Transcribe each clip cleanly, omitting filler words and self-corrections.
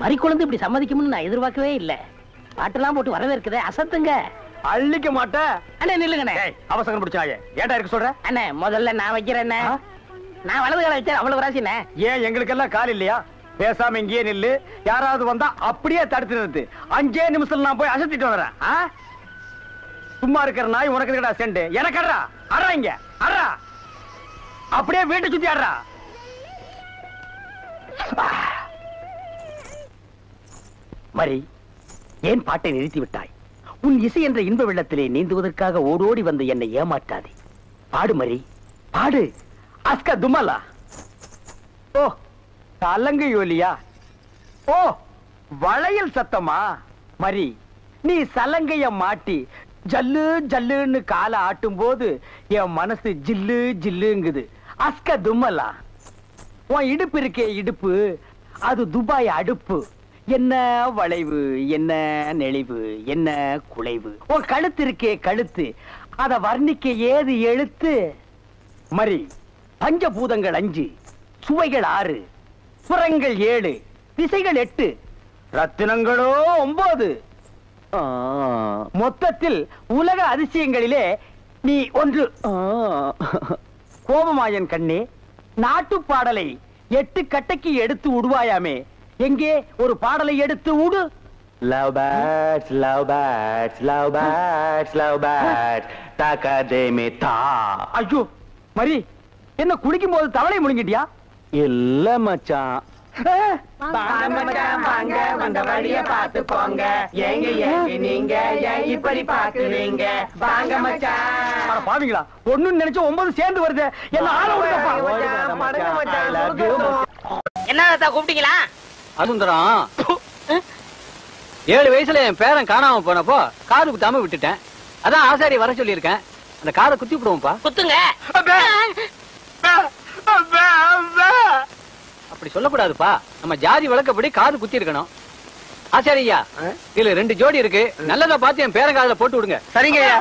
மறி குழந்தை இப்படி சம்மதிக்கும்னு நான் எதிர்பார்க்கவே இல்ல. பாட்டெல்லாம் போட்டு வரவேற்குதே, அசத்துங்க. அள்ளிக்க மாட்டேன். அண்ணே நில்லுங்கண்ணே. அவசரம் பிடிச்சாயே ஏன்டா இருக்க சொல்ற? அண்ணே முதல்ல நான் வைக்கிறேன். நான் வலது கால வச்சேன், அவ்வளவு ராசிண்ணே. ஏன் எங்களுக்கெல்லாம் கால் இல்லையா? பேசாம இங்கேயே நில்லு. யாராவது வந்தா அப்படியே தடுத்து நிறுத்து. 5 நிமிஷத்துல நான் போய் அசத்திட்டு வரேன். சும்மா இருக்கிற நாய் உனக்கு இருக்கடா செண்டு. எனக்கு அட்றா அட்றா, இங்க அட்றா. அப்படியே வீட்டை சுத்தி ஆடுறா. மரி, ஏன் பாட்டை நிறுத்தி விட்டாய்? உன் இசை என்ற இன்ப வெள்ளத்திலே நீந்துவதற்காக ஓடோடி வந்து என்னை ஏமாற்றாதே. பாடு மரி, பாடு. அஸ்கா துமலா. ஓ சலங்கை ஒலியா? ஓ வளையல் சத்தமா? மரி, நீ சலங்கைய மாட்டி ஜல்லு ஜல்லுன்னு காலை ஆட்டும் போது என் மனசு ஜில்லு ஜில்லுங்குது. அஸ்க தும்மலா. உன் இடுப்பு இருக்கே இடுப்பு, அது துபாய் அடுப்பு. என்ன வளைவு, என்ன நெளிவு, என்ன குலைவு. உன் கழுத்து இருக்கே கழுத்து, அத வர்ணிக்க ஏது எழுத்து? மரி, பஞ்சபூதங்கள் 5, சுவைகள் 6, புறங்கள் 7, திசைகள் 8, ரத்தினங்களோ 9. மொத்தத்தில் உலக அதிசயங்களிலே நீ ஒன்று. கோபமாயன் கண்ணே, நாட்டு பாடலை 8 கட்டைக்கு எடுத்து உடுவாயாமே, எங்கே ஒரு பாடலை எடுத்து உடு. Love birds, love birds, love birds, love birds, takademita. ஐயோ மரி, என்ன குளிக்கும் போது தவளை முழுங்கிட்டியா? இல்ல மச்சான். வாங்க வந்த வழிய பார்த்து போங்க. ஏங்க ஏங்க நீங்க ஏன் இப்படி பாக்குறீங்க? வாங்க மச்சான். பாவீங்களா, ஒண்ணுன்னு நினைச்சு 9 சேர்ந்து வருது. என்ன ஆள விடுங்கப்பா. என்ன கூப்பிட்டீங்களா? அசுந்தரம், 7 வயசுல என் பேரன் காணாம போனப்போ காது குத்தாம விட்டுட்டேன். அதான் ஆசாரி வர சொல்லியிருக்கேன். அந்த காதை குத்தி விடுவோம்ப்பா. குத்துங்க. அப்படி சொல்லக்கூடாதுப்பா. நம்ம ஜாதி வழக்கப்படி காது குத்தி இருக்கணும். ஆசாரியா, இதுல 2 ஜோடி இருக்கு. நல்லதா பார்த்து என் பேரன் காதுல போட்டு விடுங்க. சரிங்க ஐயா.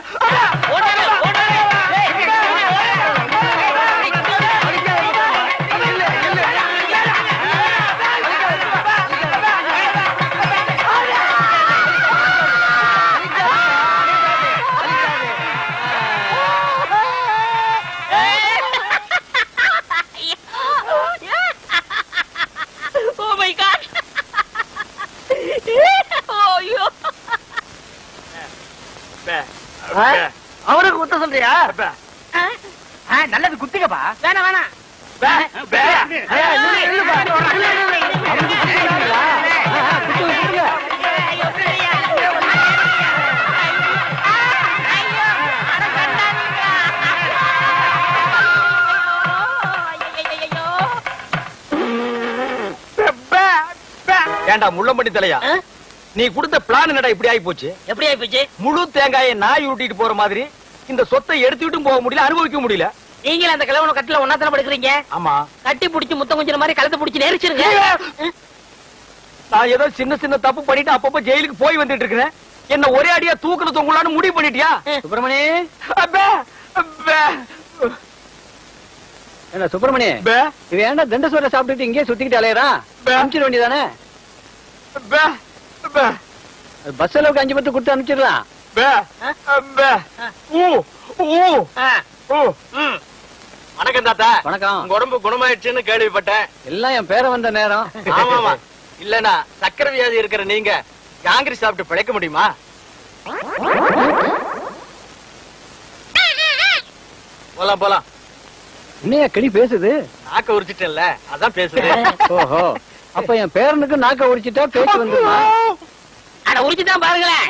அவருக்கு குத்த சொல்றியா? நல்லது குத்திக்கப்பா. வேணாம் வேணாம். ஏண்டா முள்ளம்பட்டி தலையா, நீ கொடுத்த பிளான் என்னடா இப்படி ஆகி போச்சு? எப்படி ஆகி போச்சு? முழு தேங்காயை நாய் உருட்டிட்டு போற மாதிரி இந்த சொத்தை எடுத்துக்கிட்டும் போக முடியல, அனுபவிக்க முடியல. நீங்களும் அந்த கிழவன கட்டில ஒன்னாத்தான படுக்கிறீங்க. ஆமா, கட்டி பிடிச்சி முத்தம் கொஞ்சம் மாதிரி கழுத்தை பிடிச்சி நெரிச்சிருங்க. நான் ஏதோ சின்ன சின்ன தப்பு பண்ணிட்டு அப்பப்ப ஜெயிலுக்கு போய் வந்துட்டு இருக்கிறேன். என்ன ஒரே அடியா தூக்குல தொங்கலான்னு முடிவு பண்ணிட்டியா? சுப்பிரமணி, என்ன சுப்பிரமணி, இது ஏன்டா தண்டசோரை சாப்பிட்டுட்டு இங்கே சுத்திக்கிட்டு அலையறான்? அனுப்பிச்சிட வேண்டியதானே? பஸ் அளவுக்கு 5 பத்து கொடுத்து அனுப்பிச்சிடலாம். வணக்கம் தாத்தா. வணக்கம். உங்க உடம்பு குணமாயிடுச்சுன்னு கேள்விப்பட்டேன். எல்லாம் என் பேரை வந்த நேரம். ஆமாமா, இல்லனா சக்கரை வியாதி இருக்கிற நீங்க ஜாங்கிரி சாப்பிட்டு பிழைக்க முடியுமா? போலாம் போலாம். என்னையா கிளி பேசுது? நாக்க உரிச்சிட்டேன்ல, அதான் பேசுது. ஓஹோ, அப்ப என் பேரனுக்கு நாக்க உரிச்சிட்டா பேச்சு வந்துருமா? அட உரிச்சுதான் பாருங்களேன்.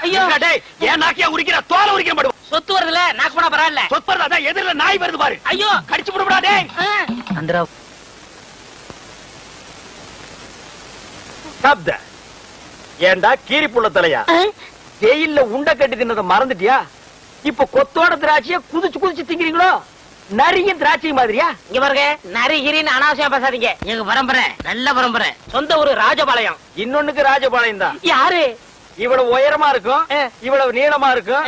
ஐயோ டேய், ஏன் நாக்கியா உரிக்கிற? தோலை உரிக்க மாட்டோம். சொத்து வருதுல, நாக்கு போனா பரவாயில்ல. சொத்து வருது, அதான் எதிரில நாய் வருது பாரு. ஐயோ கடிச்சு விடுடா டேய். அந்தரா சப்த ஏண்டா கீரி புள்ள தலையா, ஜெயில்ல உண்டை கட்டி தின்னத மறந்துட்டியா? இப்ப கொத்தோட திராட்சைய குதிச்சு குதிச்சு திங்கிறீங்களோ? நரியும் திராட்சை மாதிரியா? இங்க பாருங்க, நரிகிரின்னு அனாவசியம் பேசாதீங்க. எங்க பரம்பரை நல்ல பரம்பரை. சொந்த ஊரு ராஜபாளையம். இன்னொன்னுக்கு ராஜபாளையம் தான். யாரு? இவ்வளவு உயரமா இருக்கும், இவ்வளவு நீளமா இருக்கும்,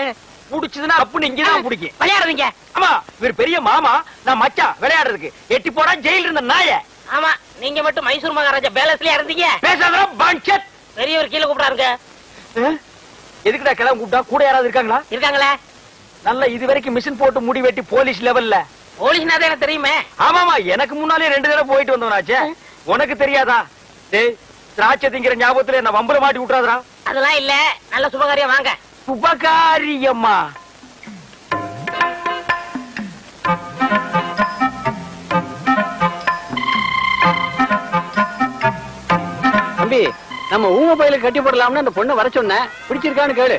புடிச்சதுன்னா அப்புன்னு இங்கதான் பிடிக்கும். விளையாடுறீங்க. ஆமா, இவர் பெரிய மாமா, நான் மச்சான் விளையாடுறதுக்கு. எட்டி போடா ஜெயில இருந்த நாய. ஆமா, நீங்க மட்டும் மைசூர் மகாராஜா பேலஸ்லயே இருந்தீங்க. பேசாத பஞ்சத். பெரியவர் கீழே கூப்பிடாருங்க. எதுக்குடா கிளம்ப கூப்பிட்டா? கூட யாராவது இருக்காங்களா? இருக்காங்களே. நல்ல இது வரைக்கும் மிஷின் போட்டு முடி வெட்டி போலீஸ் லெவல்ல. போலீஸ்னா தான் எனக்கு தெரியுமே. ஆமாமா, எனக்கு முன்னாலே 2 தடவை போயிட்டு வந்தவனாச்சே. உனக்கு தெரியாதா? டேய், திராட்சை திங்கிற ஞாபகத்துல என்ன வம்பல மாட்டி விட்டுறாதடா. அதெல்லாம் இல்ல, நல்ல சுபகாரியம் வாங்க. சுபகாரியம்மா? தம்பி, நம்ம ஊம பயிலுக்கு கட்டி போடலாம்னு அந்த பொண்ணு வர சொன்னேன். பிடிச்சிருக்கான்னு கேளு.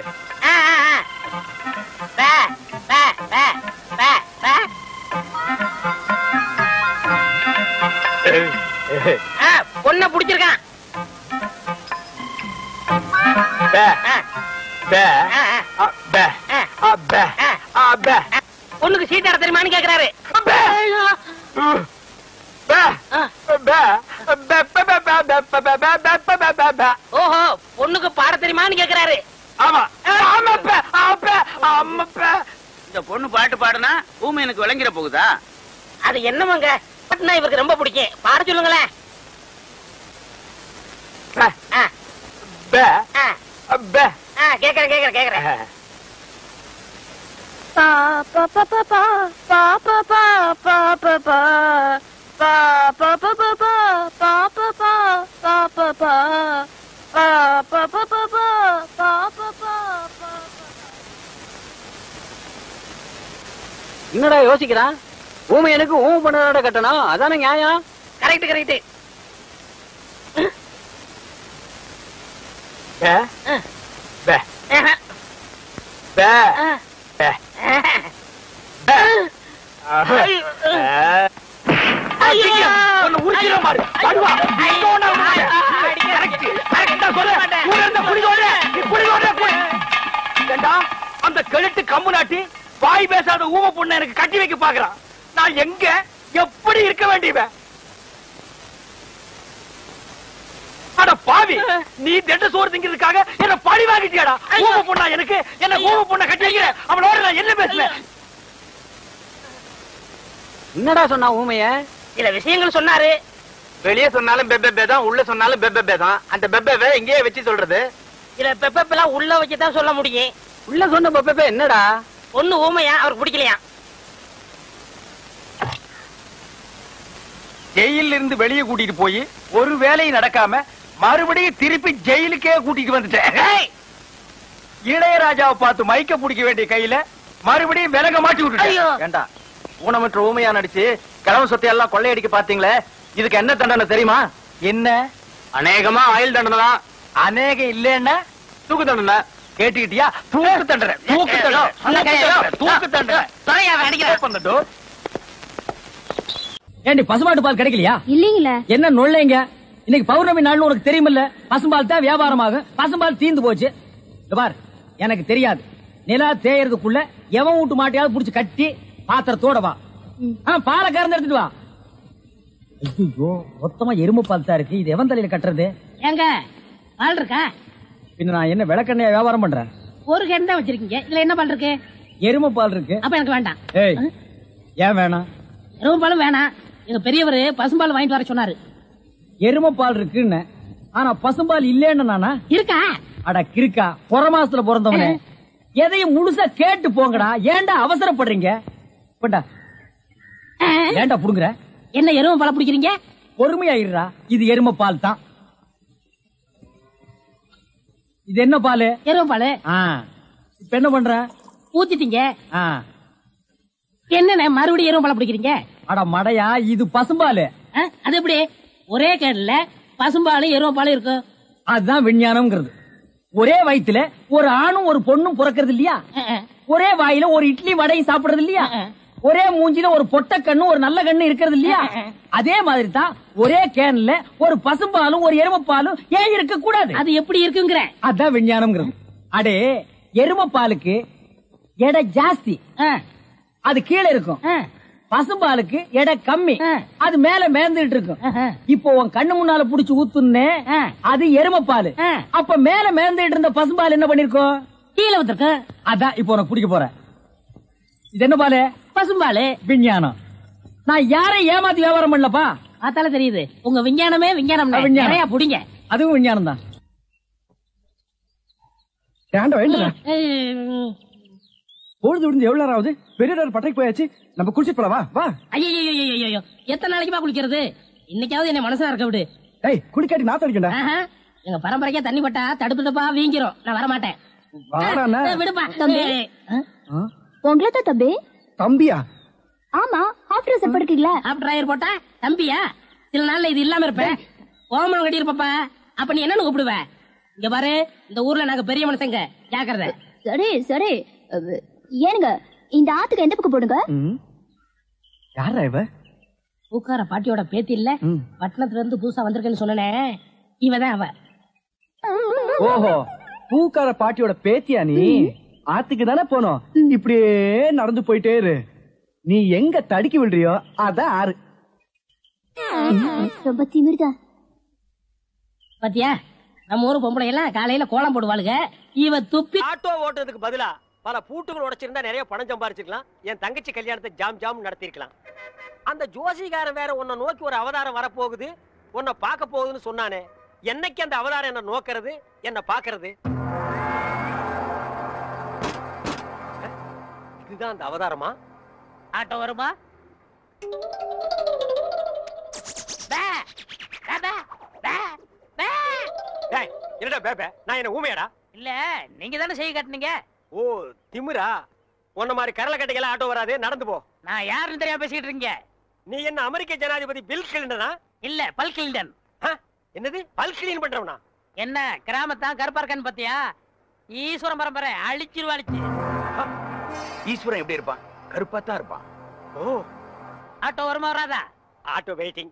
பொண்ண பிடிச்சிருக்கான். பொண்ணுக்கு சீட் ஆட தெரியுமான்னு கேக்குறாரு. ஓஹோ, பொண்ணுக்கு பாட தெரியுமான்னு கேக்குறாரு. ஆமா. இந்த பொண்ணு பாட்டு பாடுனா ஊமை எனக்கு விளங்கிற போகுதா? அது என்னமாங்க, பாட்டுனா இவருக்கு ரொம்ப பிடிக்கும். பாட சொல்லுங்களேன். கேக்குறேன். என்னடா யோசிக்கிறான்? ஊமை எனக்கு ஊமை பண்ணதோட கட்டணும், அதானே நியாயம். கரெக்ட். அந்த கழுத்து கம்பு நாட்டி வாய் பேசாத ஊம பொண்ணு எனக்கு கட்டி வைக்க பாக்குறான். நான் எங்க எப்படி இருக்க வேண்டியவன்? அட பாவி, நீ திட்ட சோறு திங்கிறதுக்காக என்ன பழி வாங்கிட்டியாடா? ஊம பொண்ணா எனக்கு? என்ன ஊம பொண்ணை கட்டி வைக்கிற? அவளோட நான் என்ன பேசுவேன்? என்னடா சொன்னா ஊமைய? சில விஷயங்கள் சொன்னாரு. வெளியே சொன்னாலும் பெப்பே தான், உள்ள சொன்னாலும் பெப்பே தான். அந்த பெப்பே எங்கேயே வச்சு சொல்றது? சில பெப்பெல்லாம் உள்ள வச்சுதான் சொல்ல முடியும். உள்ள சொன்ன பெப்பே என்னடா? பொண்ணு ஊமையா, அவருக்கு பிடிக்கலையா? ஜெயில இருந்து வெளியே கூட்டிட்டு போய் ஒரு வேலையும் நடக்காம மறுபடியும் திருப்பி ஜெயிலுக்கே கூட்டிட்டு வந்துட்டேன். இளையராஜாவை பார்த்து மைக்க பிடிக்க வேண்டிய கையில மறுபடியும் விலக மாட்டி விட்டுட்டேன். ஏண்டா, ஊனமற்ற ஊமையா நடிச்சு கிழமை சொத்தை எல்லாம் கொள்ளையடிக்க பாத்தீங்களே, இதுக்கு என்ன தண்டனை தெரியுமா? என்ன? அநேகமா ஆயுள் தண்டனை தான். அநேகம் இல்லன்னா தூக்கு தண்டனை. கேட்டுக்கிட்டியா? தூக்கு தண்டனை. ஏண்டி பசுமாட்டு பால் கிடைக்கலையா? இல்லீங்களே. என்ன நொல்லைங்க? இன்னைக்கு பௌர்ணமி நாள்னு உனக்கு தெரியுமில்ல? பசும்பால் தான் வியாபாரமாகும். பசும்பால் தீந்து போச்சு. பார், எனக்கு தெரியாது. நிலா தேயறதுக்குள்ள எவன் வீட்டு மாட்டையாவது புடிச்சு கட்டி பாத்திரத்தோட வா. பாலை கறந்து எடுத்துட்டு வா. ஐயோ, மொத்தமா எருமை பால் தான் இருக்கு. இது எவன் தலையில கட்டுறது? ஏங்க, பால் இருக்கா? பின்ன நான் என்ன விளக்கெண்ணையா வியாபாரம் பண்றேன்? ஒரு கேன் தான் வச்சிருக்கீங்க. இதுல என்ன பால் இருக்கு? எருமை பால் இருக்கு. அப்ப எனக்கு வேண்டாம். ஏய், ஏன் வேணாம்? எருமை பாலும் வேணாம். எங்க பெரியவர் பசும்பால் வாங்கிட்டு வர சொன்னாரு. எருமை பால் இருக்குன்னு, ஆனா பசும்பால் இல்லன்னு நானா? இருக்கா? அட கிறுக்கா, புற மாசத்துல பிறந்தவனே, எதையும் முழுசா கேட்டு போங்கடா. ஏன்டா அவசரப்படுறீங்க? போண்டா. ஏன்டா புடுங்குற? என்ன எருமை பால் பிடிக்கிறீங்க? பொறுமையாயிடுறா. இது எருமை பால் தான். இது என்ன பால்? எருமை பால். இப்ப என்ன பண்ற? ஊத்திட்டீங்க. என்ன மறுபடியும் எருமை பால் பிடிக்கிறீங்க? அட மடையா, இது பசும்பால். அது எப்படி ஒரே கேன்ல பசும்பாலும் எருமை பாலும் இருக்கும்? அதுதான் விஞ்ஞானம்ங்கிறது. ஒரே வயித்துல ஒரு ஆணும் ஒரு பொண்ணும் பிறக்கிறது இல்லையா? ஒரே வாயில ஒரு இட்லி வடையும் சாப்பிடுறது இல்லையா? ஒரே மூஞ்சில ஒரு பொட்ட கண்ணு ஒரு நல்ல கண்ணு இருக்கிறது இல்லையா? அதே மாதிரி தான் ஒரே கேன்ல ஒரு பசும்பாலும் ஒரு எருமை பாலும் ஏன் இருக்க கூடாது? அது எப்படி இருக்குங்கிற? அதான் விஞ்ஞானம்ங்கிறது. அடே, எருமை பாலுக்கு எடை ஜாஸ்தி, அது கீழே இருக்கும். பசும்பாலுக்கு எடை கம்மி, அது மேல மேந்துட்டு இருக்கும். இப்போ உன் கண்ணு முன்னால புடிச்சு ஊத்துனே, அது எருமை பால். அப்ப மேல மேந்துட்டு இருந்த பசும்பால் என்ன பண்ணிருக்கோம்? கீழே வந்திருக்கு. அதான் இப்போ உனக்கு பிடிக்க போறேன். இது என்ன பாலு? பசும்பாலு. விஞ்ஞானம். நான் யாரையும் ஏமாத்தி வியாபாரம் பண்ணலப்பா. அதால தெரியுது உங்க விஞ்ஞானமே விஞ்ஞானம். விஞ்ஞானம். நிறைய புடிங்க. அதுவும் விஞ்ஞானம் தான். பொழுது விடுந்து எவ்வளவு நேரம் ஆகுது? பெரிய பட்டைக்கு போயாச்சு. நம்ம குளிச்சிட்டு போலாம். வா வா. ஐயோ எத்தனை நாளைக்குமா குளிக்கிறது? இன்னைக்காவது என்ன மனசா இருக்க விடு. ஏய் குளிக்காட்டி நான் தடிக்கண்டா. எங்க பரம்பரைக்கா தண்ணி பட்டா தடுப்பு தப்பா வீங்கிரும். நான் வர மாட்டேன். விடுப்பா தம்பி. உங்களை தான் தம்பி. தம்பியா? ஆமா. ஹாஃப் ட்ரெஸ் போட்டுக்கீங்களா? ஹாஃப் டிரைவர் போட்டா தம்பியா? சில நாள்ல இது இல்லாம இருப்பேன். ஓமனம் கட்டி இருப்பப்பா. அப்ப நீ என்னன்னு கூப்பிடுவ? இங்க பாரு, இந்த ஊர்ல நாங்க பெரிய மனுஷங்க, ஜாக்கிரதை. சரி சரி. ஏனுங்க இந்த ஆத்துக்கு எந்த பக்கம் போடுங்க? யாரா இவ? பூக்கார பாட்டியோட பேத்தி இல்ல, பட்டணத்துல இருந்து புதுசா வந்திருக்கேன்னு சொன்னனே, இவதான் அவ. ஓஹோ, பூக்கார பாட்டியோட பேத்தியா நீ? ஆத்துக்கு தானே போனோம். இப்படியே நடந்து போயிட்டே இரு. நீ எங்க தடுக்கி விடுறியோ அதான் ஆறு. ரொம்ப திமிர்தான். பாத்தியா, நம்ம ஊரு பொம்பளை எல்லாம் காலையில கோலம் போடுவாளுங்க. இவ துப்பி ஆட்டோ ஓட்டுறதுக்கு பதிலா பல பூட்டுகள் உடைச்சிருந்தா நிறைய பணம் சம்பாரிச்சிருக்கலாம். என் தங்கச்சி கல்யாணத்தை ஜாம் ஜாம் நடத்திருக்கலாம். அந்த ஜோசிகாரன் வேற உன்னை நோக்கி ஒரு அவதாரம் வரப்போகுது, உன்னை பார்க்க போகுதுன்னு சொன்னானே. என்னைக்கு அந்த அவதாரம் என்ன நோக்கிறது, என்ன பாக்குறது? இதுதான் அந்த அவதாரமா? ஆட்டோ வருமா? என்னடா பேபே, நான் என்ன ஊமையாடா? இல்ல, நீங்க தானே செய்ய காட்டுனீங்க. ஓ திமிரா? உன்ன மாதிரி கரல கட்டைக்கெல்லாம் ஆட்டோ வராது, நடந்து போ. நான் யாருன்னு தெரியாம பேசிட்டு இருக்கீங்க. நீ என்ன அமெரிக்க ஜனாதிபதி பில் கிளின்டனா? இல்ல, பல் கிளின்டன். என்னது பல் கிளீன் பண்றவனா? என்ன கிராமத்தான் கருப்பா இருக்கான்னு பாத்தியா? ஈஸ்வரன் பரம்பரை அழிச்சிருவாளிச்சு. ஈஸ்வரன் எப்படி இருப்பான்? கருப்பாத்தான் இருப்பான். ஓ, ஆட்டோ வருமா வராதா? Auto waiting.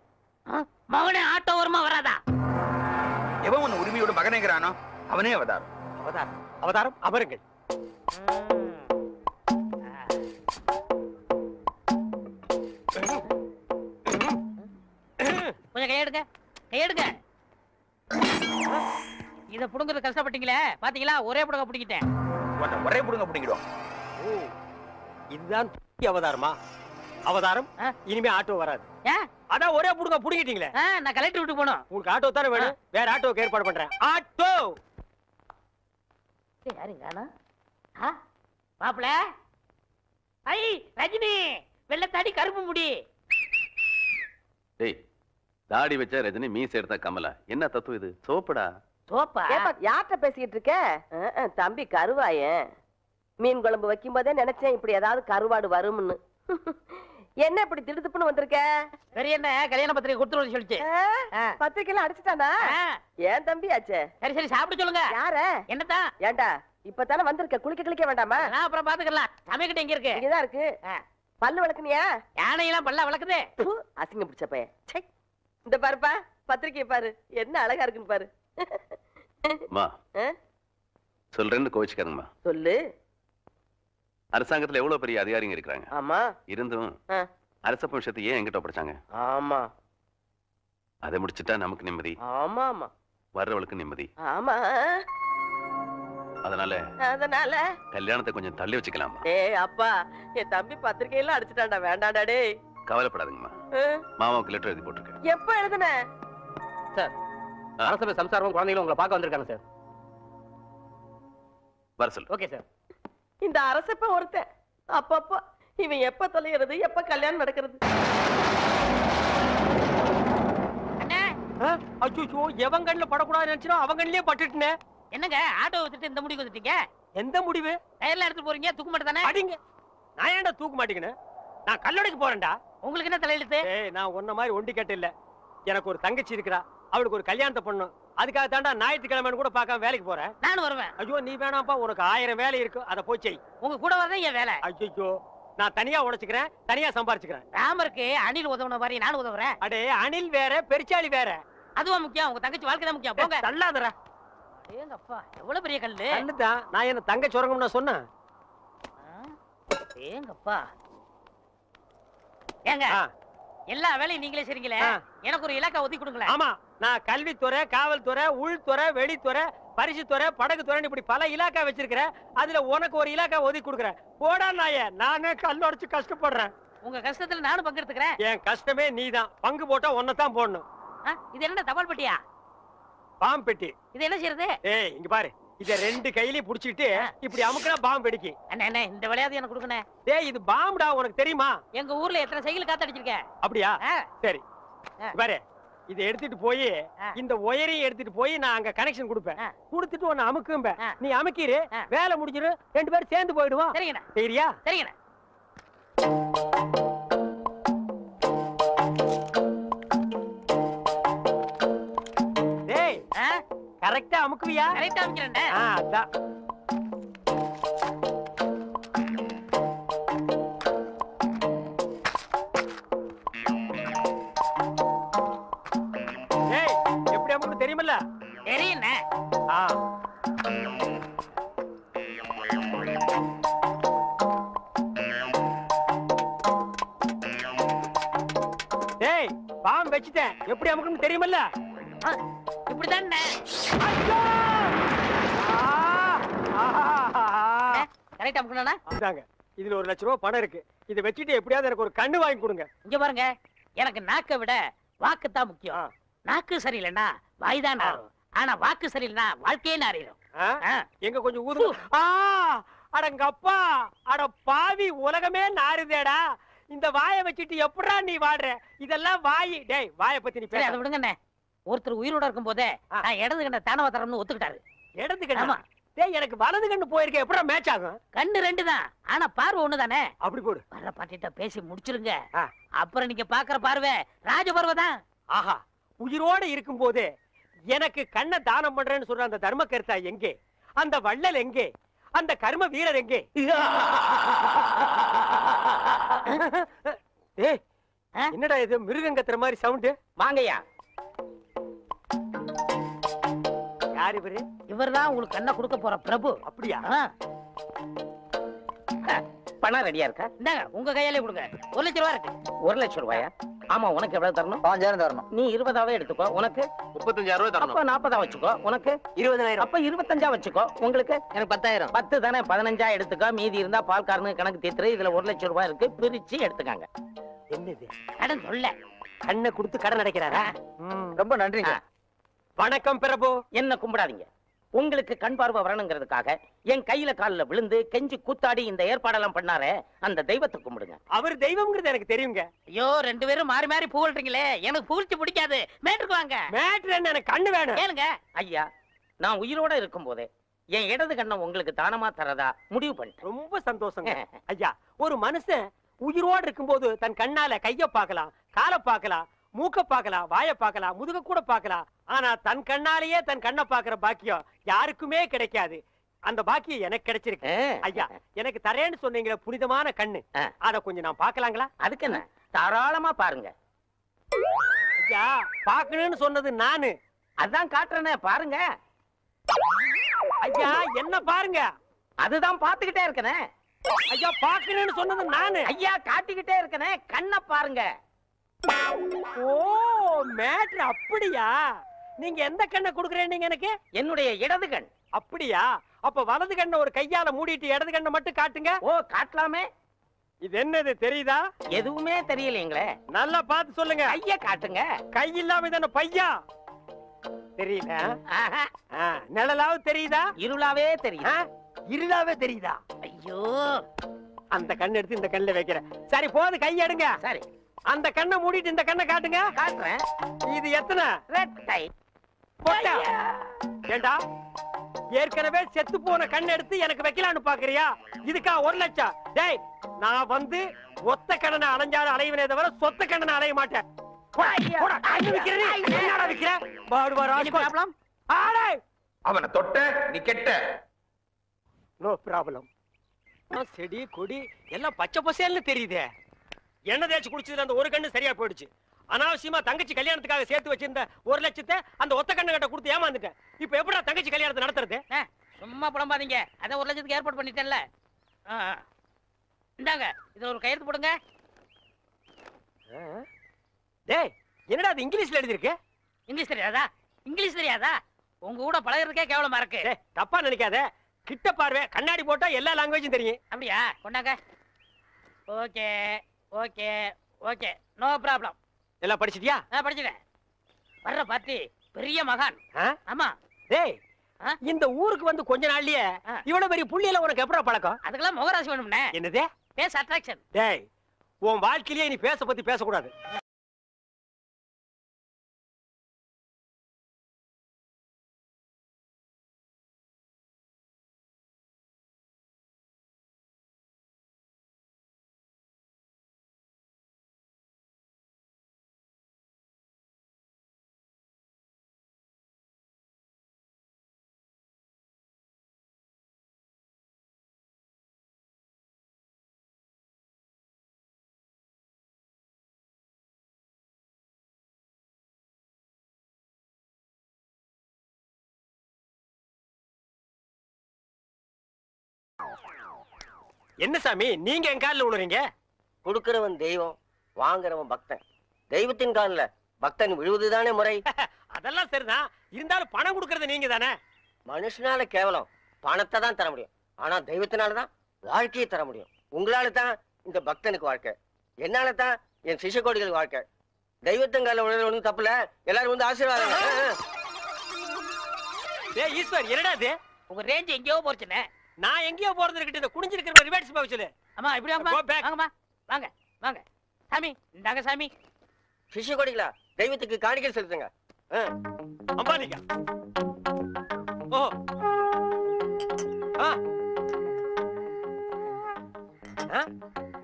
மகனே, ஆட்டோ வருமா வராதா? எவன் உன்னை உரிமையோட மகனேங்கிறானோ அவனே அவதாரம். அவதாரம் அவதாரம் அமருங்கள். கொஞ்சம் கையெடுங்க, கையெடுங்க. இத புடுங்கிறது கஷ்டப்பட்டீங்களே, பாத்தீங்களா? ஒரே புடுங்க புடிக்கிட்டேன். ஒரே புடுங்க பிடிக்கிடும். ஓ, இதுதான் அவதாரமா? அவதாரம் இனிமே ஆட்டோ வராது. அதான் ஒரே புடுங்க புடிக்கிட்டீங்களே. நான் கலெக்டர் வீட்டுக்கு போனோம். உங்களுக்கு ஆட்டோ தானே வேணும்? வேற ஆட்டோக்கு ஏற்பாடு பண்றேன். ஆட்டோ யாருங்க? மாப்பிள, ஐ ரஜினி, வெள்ளத்தாடி கருப்பு முடி. டேய், தாடி வச்ச ரஜினி, மீசை எடுத்தா கமலா. என்ன தத்துவம் இது? சோப்படா. சோப்பா? யார்கிட்ட பேசிக்கிட்டு இருக்க? தம்பி கருவாயன். மீன் குழம்பு வைக்கும் போதே நினைச்சேன் இப்படி ஏதாவது கருவாடு வரும்னு. என்ன இப்படி திடுத்துப்புன்னு வந்திருக்க? பெரிய என்ன கல்யாண பத்திரிகை கொடுத்துருவோம் சொல்லிச்சு. பத்திரிக்கையில அடிச்சுட்டானா? ஏன் தம்பி ஆச்சே? சரி சரி, சாப்பிட சொல்லுங்க. யார? என்னதான்? ஏண்டா இப்பதானே வந்திருக்க, குளிக்க வேண்டாமா? நான் அப்புறம் பாத்துக்கலாம். சமைக்கிட்ட எங்க இருக்கு? இங்கதான் இருக்கு. பல்லு விளக்குனியா? யானையெல்லாம் பல்ல விளக்குது. அசிங்க பிடிச்ச பையன். இந்த பாருப்பா, பத்திரிக்கையை பாரு, என்ன அழகா இருக்குன்னு பாரு. சொல்றேன்னு கோவிச்சுக்காதுங்கம்மா. சொல்லு. அரசாங்கத்துல எவ்வளவு பெரிய அதிகாரிங்க இருக்கிறாங்க. ஆமா. இருந்தும் அரசப்ப விஷயத்தை ஏன் எங்கிட்ட படிச்சாங்க? ஆமா. அதை முடிச்சுட்டா நமக்கு நிம்மதி. ஆமா ஆமா. வர்றவளுக்கு நிம்மதி. ஆமா. அதனால கல்யாணத்தை கொஞ்சம் தள்ளி வச்சுக்கலாமா? ஏய் அப்பா, என் தம்பி பத்திரிக்கையில அடிச்சுட்டான்டா. வேண்டாடா டேய். கவலைப்படாதுங்கம்மா, மாமாவுக்கு லெட்டர் எழுதி போட்டிருக்கேன். எப்ப எழுதுன? சார், அரசபை சம்சாரமும் குழந்தைகளும் உங்களை பார்க்க வந்திருக்காங்க சார். வர சொல்லு. Okay sir. இந்த அரசப்ப ஒருத்தன் அப்பப்பா இவன் எப்ப தொலைகிறது, எப்ப கல்யாணம் நடக்கிறது? அச்சோ, எவன் கண்ணுல படக்கூடாது நினைச்சோ அவன் கண்ணிலே பட்டுட்டே. என்னங்க ஆட்டோ வச்சுட்டு இந்த முடிவு வந்துட்டீங்க? எந்த முடிவு? டயர்ல எடுத்து போறீங்க, தூக்க மாட்டே தானே? அடிங்க. நான் ஏன்டா தூக்க மாட்டேங்கன்னு? நான் கல்லடைக்கு போறேன்டா. உங்களுக்கு என்ன தலையெழுத்து? ஏய், நான் உன்ன மாதிரி ஒண்டி கட்ட இல்ல. எனக்கு ஒரு தங்கச்சி இருக்கா, அவளுக்கு ஒரு கல்யாணத்தை பண்ணணும். அதுக்காக தாண்டா ஞாயிற்றுக்கிழமைன்னு கூட பார்க்காம வேலைக்கு போறேன். நானும் வருவேன். ஐயோ நீ வேணாம்ப்பா, உனக்கு 1000 வேலை இருக்கு, அதை போய் செய். உங்க கூட வரதே என் வேலை. ஐயோ, நான் தனியா உழைச்சுக்கிறேன், தனியா சம்பாரிச்சுக்கிறேன். ராமருக்கு அணில் உதவுன மாதிரி நானும் உதவுறேன். அடே, அணில் வேற பெருச்சாளி வேற. அதுவா முக்கியம்? உங்க தங்கச்சி வாழ்க்கை தான் முக்கியம். போங்க. தள்ளாதடா. ஏங்கப்பா, எவ்வளவு பெரிய கல்லு. கல்லுதான். நான் என்ன தங்க சுரங்கம்னு சொன்னேன்? ஏங்கப்பா. ஏங்க, எல்லா வேலையும் நீங்களே செய்றீங்களே, எனக்கு ஒரு இலாக்கா ஒதுக்கி கொடுங்களேன். ஆமா, நான் கல்வித்துறை, காவல்துறை, உள்துறை, வெளித்துறை, பரிசுத்துறை, படகுத்துறை இப்படி பல இலாக்கா வச்சிருக்கிறேன். அதுல உனக்கு ஒரு இலாக்கா ஒதுக்கி கொடுக்குறேன். போடா நாயே, நானே கல் உடைச்சு கஷ்டப்படுறேன். உங்க கஷ்டத்துல நானும் பங்கெடுத்துக்கிறேன். என் கஷ்டமே நீதான். பங்கு போட்டா ஒன்னதான் போடணும். இது என்ன தபால் பெட்டியா? பாம்பு பெட்டி. இது என்ன செய்யறது? ஏய் இங்க பாரு, இத ரெண்டு கையிலயும் புடிச்சிட்டு இப்படி அமுக்குனா பாம்பு வெடிக்கு. அண்ணே இந்த விளையாட்டு எனக்கு கொடுக்கணே. டேய் இது பாம்புடா, உனக்கு தெரியுமா? எங்க ஊர்ல எத்தனை சைக்கிள் காத்தடிச்சிருக்கேன். அப்படியா? சரி பாரு, இத எடுத்துட்டு போய் இந்த ஒயரையும் எடுத்துட்டு போய் நான் அங்க கனெக்ஷன் கொடுப்பேன். கொடுத்துட்டு உன்னை அமுக்கும்ப, நீ அமுக்கிரு, வேலை முடிஞ்சிரு, ரெண்டு பேரும் சேர்ந்து போயிடுவோம். சரிங்கண்ணா. சரியா? சரிங்கண்ணா. டேய் கரெக்டா அமுக்குவியா? கரெக்டா அமுக்கிறேன். அதான். டேய் எப்படி அமுக்கு தெரியுமில்ல? தெரியுண்ணே. டேய் பாம்பு வச்சிட்டேன், எப்படி அமுக்குன்னு தெரியுமில்ல? இப்படிதானே. கரெக்டா அமுக்கணும்னா? அதாங்க, இதுல 1 லட்சம் ரூபாய் பணம் இருக்கு. இதை வச்சுட்டு எப்படியாவது எனக்கு ஒரு கண்ணு வாங்கி கொடுங்க. இங்க பாருங்க, எனக்கு நாக்கை விட வாக்குத்தான் முக்கியம். நாக்கு சரியில்லைன்னா வாய்தான் நாரும், ஆனா வாக்கு சரியில்லைன்னா வாழ்க்கையே நாரிடும். எங்க கொஞ்சம் ஊது. அடங்கப்பா, அட பாவி, உலகமே நாறுதேடா. இந்த வாயை வச்சுட்டு எப்படா நீ வாடுற? இதெல்லாம் வாய். டேய் வாயை பத்தி நீ பேச. அதை விடுங்கண்ணே. ஒருத்தர் உயிரோட இருக்கும் போதே நான் இடது கண்ண தானவ தரம்னு ஒத்துக்கிட்டாரு. இடது கண்ணா? டேய் எனக்கு வலது கண்ணு போயிருக்க, எப்படா மேட்ச் ஆகும்? கண்ணு 2 தான், ஆனா பார்வை 1 தானே. அப்படி போடு. வர்ற பாட்டிட்ட பேசி முடிச்சிருங்க, அப்புறம் நீங்க பாக்குற பார்வை ராஜ பார்வை தான். ஆஹா, உயிரோட இருக்கும் போதே எனக்கு கண்ணை தானம் பண்றேன்னு சொல்ற அந்த தர்ம கர்த்தா எங்கே? அந்த வள்ளல் எங்கே? அந்த கர்ம வீரர் எங்கே? ஏய் என்னடா இது மிருகங்கத்துற மாதிரி சவுண்ட்? வாங்கய்யா. யார் இவரு? இவர்தான் உங்களுக்கு கண்ணை கொடுக்க போற பிரபு. அப்படியா? பணம் ரெடியா இருக்கா? இந்தாங்க உங்க கையாலே கொடுங்க. 1 லட்சம் ரூபாய் இருக்கு. 1 லட்சம் ரூபாயா? ஆமா, உனக்கு எவ்வளவு தரணும்? 5000 தரணும். நீ 20ஆவே எடுத்துக்கோ. உனக்கு 35000 தரணும். அப்ப 40ஆ வச்சுக்கோ. உனக்கு 20000. அப்ப 25ஆ வச்சுக்கோ. உங்களுக்கு எனக்கு 10000. 10 தானே, 15ஆ எடுத்துக்கோ. மீதி இருந்தா பால்காரனுக்கு கணக்கு தீத்துரு. இதுல 1 லட்சம் ரூபாய் இருக்கு, பிரிச்சு எடுத்துக்காங்க. என்னது கடன் சொல்ல? கண்ணை கொடுத்து கடன் அடைக்கிறாரா? ரொம்ப நன்றிங்க. வணக்கம் பிரபு. என்ன கும்பிடாதீங்க. உங்களுக்கு கண் பார்வை வரணுங்கிறதுக்காக என் கையில காலில் விழுந்து கெஞ்சி கூத்தாடி இந்த ஏற்பாடெல்லாம் பண்ணாரே, அந்த தெய்வத்தை கும்பிடுங்க. அவர் தெய்வம்ங்கிறது எனக்கு தெரியுங்க. ஐயோ 2 பேரும் மாறி மாறி புகழ்றீங்களே, எனக்கு புகழ்ச்சி பிடிக்காது. மேட்டுக்கு வாங்க. மேட்ரு என்ன? எனக்கு கண்ணு வேணும். கேளுங்க. ஐயா, நான் உயிரோட இருக்கும் போதே என் இடது கண்ணை உங்களுக்கு தானமா தரதா முடிவு பண்ணிட்டேன். ரொம்ப சந்தோஷங்க. ஐயா, ஒரு மனுஷன் உயிரோட இருக்கும்போது தன் கண்ணால கைய பார்க்கலாம், காலை பார்க்கலாம், மூக்க பார்க்கலாம், வாய பார்க்கலாம், முதுக கூட பார்க்கலாம். ஆனா தன் கண்ணாலேயே தன் கண்ணை பார்க்கிற பாக்கியம் யாருக்குமே கிடைக்காது. அந்த பாக்கியம் எனக்கு கிடைச்சிருக்கு. ஐயா, எனக்கு தரேன்னு சொன்னீங்களே புனிதமான கண்ணு, அத கொஞ்சம் நான் பார்க்கலாங்களா? அதுக்கு என்ன, தாராளமா பாருங்க. ஐயா, பார்க்கணும்னு சொன்னது நானு. அதான் காட்டுறேனே, பாருங்க. ஐயா என்ன பாருங்க? அதுதான் பாத்துக்கிட்டே இருக்கனே. ஐயா, பார்க்கணும்னு சொன்னது நானு. ஐயா, காட்டிக்கிட்டே இருக்கனே, கண்ணை பாருங்க. ஓ, மேட்ரு அப்படியா? நீங்க எந்த கண்ணை கொடுக்குறேன்னு எனக்கு? என்னுடைய இடது கண். அப்படியா? அப்ப வலது கண்ணை ஒரு கையால மூடிட்டு இடது கண்ணை மட்டும் காட்டுங்க. ஓ, காட்டலாமே. இது என்னது தெரியுதா? எதுவுமே தெரியலீங்களே. நல்லா பார்த்து சொல்லுங்க. கைய காட்டுங்க. கை இல்லாம தான பையா? தெரியல. நிழலாவது தெரியுதா? இருளாவே தெரியுதா? இருளாவே தெரியுதா? ஐயோ, அந்த கண்ணை எடுத்து இந்த கண்ணில் வைக்கிறேன். சரி போது, கை எடுங்க. சரி, அந்த கண்ணை மூடிட்டு இந்த கண்ணை காட்டுங்க. காட்டுறேன். இது எத்தனை? ரெட்டை. ஏண்டா, ஏற்கனவே செத்து போன கண் எடுத்து எனக்கு வைக்கலான்னு பாக்குறியா? இதுக்கா 1 லட்சம்? டேய், நான் வந்து ஒத்த கண்ணனை அலைஞ்சாலும் அலைவனே தவிர சொத்த கண்ணனை அலைய மாட்டேன். அவனை தொட்ட நீ கெட்ட. No problem. செடி கொடி எல்லாம் பச்சை பசேல்னு தெரியுதே. எண்ணெய் தேய்ச்சி குடிச்சதுல அந்த ஒரு கண்ணு சரியா போயிடுச்சு. அனாவசியமா தங்கச்சி கல்யாணத்துக்காக சேர்த்து வச்சிருந்த 1 லட்சத்தை அந்த ஒத்த கண்ணு கிட்ட கொடுத்து ஏமாந்துட்டேன். இப்ப எப்படா தங்கச்சி கல்யாணத்தை நடத்துறது? சும்மா புலம்பாதீங்க. அதான் 1 லட்சத்துக்கு ஏற்பாடு பண்ணிட்டேன்ல. இந்தாங்க, இதுல ஒரு கையெழுத்து போடுங்க. டேய், என்னடா அது இங்கிலீஷ்ல எழுதி இருக்கு? இங்கிலீஷ் தெரியாதா? இங்கிலீஷ் தெரியாதா? உங்க கூட பழகிறதுக்கே கேவலமா இருக்கு. தப்பா நினைக்காத, கிட்ட பார்வை, கண்ணாடி போட்டா எல்லா லாங்குவேஜும் தெரியும். அப்படியா? கொண்டாங்க. Okay okay okay, no problem. எல்லாம் படிச்சிட்டியா? படிச்சுட்டேன். வர்ற பார்ட்டி பெரிய மகான். ஆமா. டேய், இந்த ஊருக்கு வந்து கொஞ்ச நாள்லயே இவ்வளவு பெரிய புள்ளியெல்லாம் உனக்கு எப்படா பழக்கம்? அதுக்கெல்லாம் முகராசி வேணும்னே. என்னது? Face attraction. டேய், உன் வாழ்க்கையிலேயே நீ பேச பத்தி பேசக்கூடாது. என்ன சாமி நீங்க என் காலில் விழுறீங்க? கொடுக்கிறவன் தெய்வம், வாங்குறவன் பக்தன். தெய்வத்தின் காலில் பக்தன் விழுவதுதானே முறை. அதெல்லாம் சரிதான், இருந்தாலும் பணம் கொடுக்கறது நீங்க தானே. மனுஷனால கேவலம் பணத்தை தான் தர முடியும், ஆனா தெய்வத்தினாலதான் வாழ்க்கையை தர முடியும். உங்களால தான் இந்த பக்தனுக்கு வாழ்க்கை, என்னால தான் என் சிஷ்யகோடிகளுக்கு வாழ்க்கை. தெய்வத்தின் காலில் விழுறது ஒன்றும் தப்புல, எல்லாரும் வந்து ஆசீர்வாதம். டேய் ஈஸ்வர், என்னடா இது? உங்க ரேஞ்ச் எங்கேயோ போச்சுனே. நான் எங்கேயோ போறது இருக்கட்டும், இந்த குனிஞ்சிருக்கிற ரிவர்ஸ் போக சொல்லு. அம்மா இப்படி வாங்கம்மா, வாங்க வாங்க. சாமி இந்தாங்க சாமி. சிஷ்யகோடிகளா, தெய்வத்துக்கு காணிக்கை செலுத்துங்க. அம்பானிக்கா. ஓ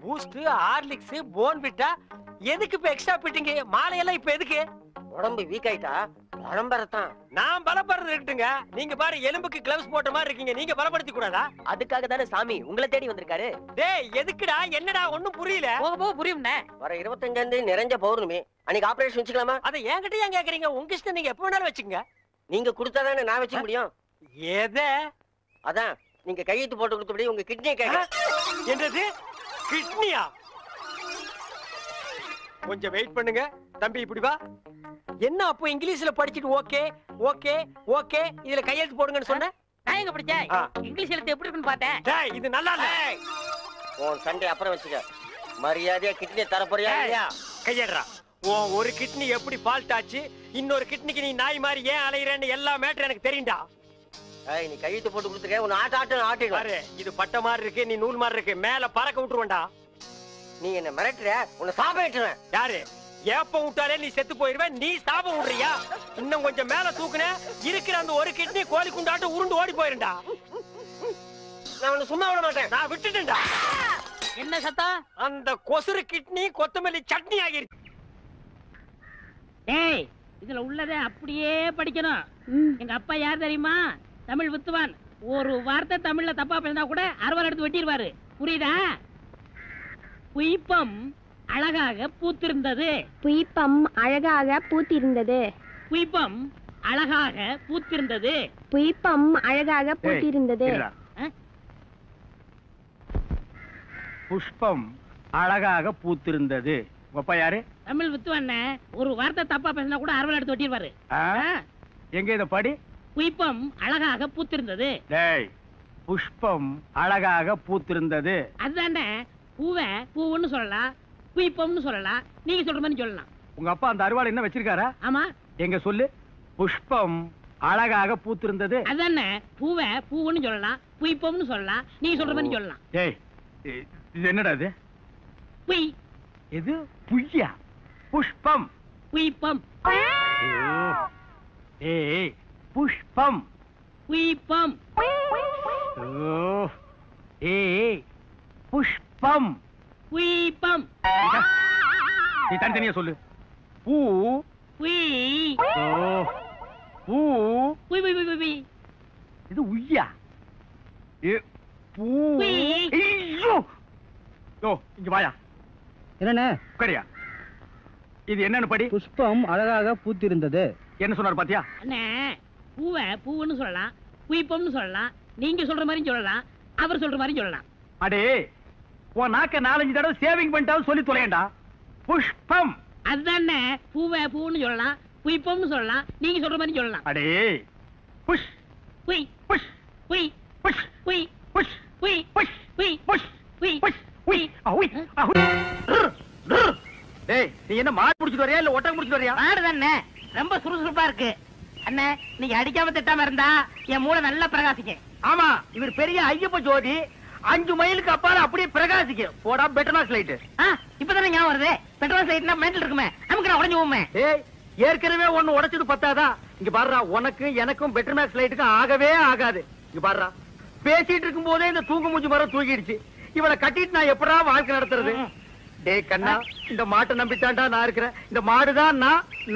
பூஸ்ட், ஹார்லிக்ஸ், போன்விட்டா எதுக்கு இப்ப எக்ஸ்ட்ரா பிட்டிங்க? மாலையெல்லாம் இப்ப எதுக்கு? உடம்பு வீக் ஆயிட்டா பலம்பரத்தான். நான் பலப்படுறது இருக்கட்டுங்க, நீங்க பாரு எலும்புக்கு கிளவுஸ் போட்ட மாதிரி இருக்கீங்க, நீங்க பலப்படுத்தி கூடாதா? அதுக்காக தானே சாமி உங்களை தேடி வந்திருக்காரு. டேய் எதுக்குடா, என்னடா ஒண்ணும் புரியல. போக போக புரியும்ண்ணே. வர 25 நிறைஞ்ச பௌர்ணமி அன்னைக்கு ஆபரேஷன் வச்சுக்கலாமா? அதை என்கிட்ட ஏன் கேக்குறீங்க? உங்க இஷ்டம், நீங்க எப்ப வேணாலும் வச்சுக்கோங்க. நீங்க கொடுத்தாதானே நான் வச்சுக்க முடியும். எதை? அதான் நீங்க கையெழுத்து போட்டு கொடுத்தபடி உங்க கிட்னியை கேட்க. என்னது கிட்னியா? கொஞ்சம் வெயிட் பண்ணுங்க தம்பி, இப்படி வா. என்ன அப்போ இங்கிலீஷ்ல படிச்சிட்டு ஓகே ஓகே ஓகே இதுல கையெழுத்து போடுங்கன்னு சொன்ன? நான் எங்க படிச்சேன்? இங்கிலீஷ் எழுத்து எப்படி இருக்குன்னு பார்த்தேன். டேய் இது நல்லா இல்ல. உன் சண்டை அப்புறம் வச்சுக்க, மரியாதையா கிட்னியை தர போறியா இல்லையா? கையேடுறா. உன் ஒரு கிட்னி எப்படி ஃபால்ட் ஆச்சு, இன்னொரு கிட்னிக்கு நீ நாய் மாதிரி ஏன் அலையறேன்னு எல்லா மேட்டர் எனக்கு தெரியும்டா. நீ கையெழுத்து போட்டு கொடுத்துக்க, உன்னை ஆட்டிடுவாரு. பாரு இது பட்ட மாதிரி இருக்கு, நீ நூல் மாதிரி இருக்கு, மேல பறக்க விட்டுருவேன்டா. நீ என்ன மிரட்டுற, உன்னை சாபம் விட்டுருவேன். யாரு? ஏப்ப விட்டாலே நீ செத்து போயிருவ, நீ சாபம் விடுறியா? இன்னும் கொஞ்சம் மேல தூக்குன இருக்கிற அந்த ஒரு கிட்னி கோழி குண்டாட்டு உருண்டு ஓடி போயிருண்டா. நான் உன்னை சும்மா விட மாட்டேன். நான் விட்டுட்டேன்டா. என்ன சத்தம்? அந்த கொசுறு கிட்னி கொத்தமல்லி சட்னி ஆகிருச்சு. டேய் இதுல உள்ளதை அப்படியே படிக்கணும். எங்க அப்பா யார் தெரியுமா? தமிழ் வித்துவான். ஒரு வார்த்தை தமிழ்ல தப்பா பேசினா கூட அறுவாள் எடுத்து வெட்டிடுவாரு. புரியுதா? புய்பம் அழகாக பூத்திருந்தது. புய்பம் அழகாக பூத்திருந்தது. புய்பம் அழகாக பூத்திருந்தது. புய்பம் அழகாக பூத்திருந்தது. புஷ்பம் அழகாக பூத்திருந்தது. அப்பா யாரு? தமிழ் வித்துவான். ஒரு வார்த்தை தப்பா பேசினா கூட அறுவாள் எடுத்து வெட்டிடுவாரு. எங்க இத படி? புய்பம் அழகாக பூத்திருந்தது. டேய் புஷ்பம் அழகாக பூத்திருந்தது. அதுதானே, பூவை பூவுன்னு சொல்லலாம், புய்பம்னு சொல்லலாம், நீங்க சொல்ற மாதிரி சொல்லலாம். உங்க அப்பா அந்த அறுவாள் என்ன வச்சிருக்காரா? ஆமா. எங்க சொல்லு. புஷ்பம் அழகாக பூத்திருந்தது. அதுதானே, பூவை பூவுன்னு சொல்லலாம், புய்பம்னு சொல்லலாம், நீங்க சொல்ற மாதிரி சொல்லலாம். டேய் இது என்னடா இது? புய். இது புய்யா? புஷ்பம் புய்பம். ஏய் புஷ்பம் புய்பம். ஏய் புஷ்பம் புய்பம். நீ தனித்தனியா சொல்லு. பூ புய். பூ புய் புய் புய் புய். இது உய்யா? பூ. ஐயோ யோ இங்க வாயா. என்னண்ணே? உட்காரியா. இது என்னன்னு படி. புஷ்பம் அழகாக பூத்திருந்தது. என்ன சொன்னார் பாத்தியா? அண்ணே, பூவை பூவுன்னு சொல்லலாம், புய்பம்னு சொல்லலாம், நீங்க சொல்ற மாதிரி சொல்லலாம், அவர் சொல்ற மாதிரி சொல்லலாம். அடே உன் நாக்க 4-5 தடவை சேவிங் பண்ணிட்டாலும் சொல்லி தொலையண்டா. புஷ்பம். அதுதானே, பூவை பூன்னு சொல்லலாம், குயிப்போம்னு சொல்லலாம், நீங்க சொல்ற மாதிரி சொல்லலாம். அடே புஷ் குய் புஷ் குய் புஷ் குய் புஷ் குய் புஷ் குய் புஷ் குய் புஷ் உய் அவுய் டேய் நீ என்ன மாடு புடிச்சிட்டு வரியா இல்ல ஒட்டகம் புடிச்சிட்டு வரியா? மாடு தானே, ரொம்ப சுறுசுறுப்பா இருக்கு. அண்ணே நீங்க அடிக்காம திட்டாம இருந்தா என் மூளை நல்லா பிரகாசிக்கும். ஆமா இவர் பெரிய ஐயப்ப ஜோதி 5 மைலுக்கு அப்பால அப்படியே பிரகாசிக்கும். போடா பெட்டர்னாஸ் லைட். இப்பதானே ஞாபகம் வருது, பெட்ரோல் சைட்னா மேட்டல் இருக்குமே, நமக்கு நான் உடஞ்சு போமே. ஏய் ஏற்கனவே ஒண்ணு உடைச்சது பத்தாதா? இங்க பாருடா, உனக்கு எனக்கும் பெட்டர்னாஸ் லைட்டுக்கும் ஆகவே ஆகாது. இங்க பாருடா, பேசிட்டு இருக்கும் போதே இந்த தூக்கு மூஞ்சி மரம் தூக்கிடுச்சு. இவளை கட்டிட்டு நான் எப்படா வாழ்க்கை நடத்துறது? டேய் கண்ணா, இந்த மாட்டை நம்பித்தாண்டா நான் இருக்கிறேன். இந்த மாடுதான்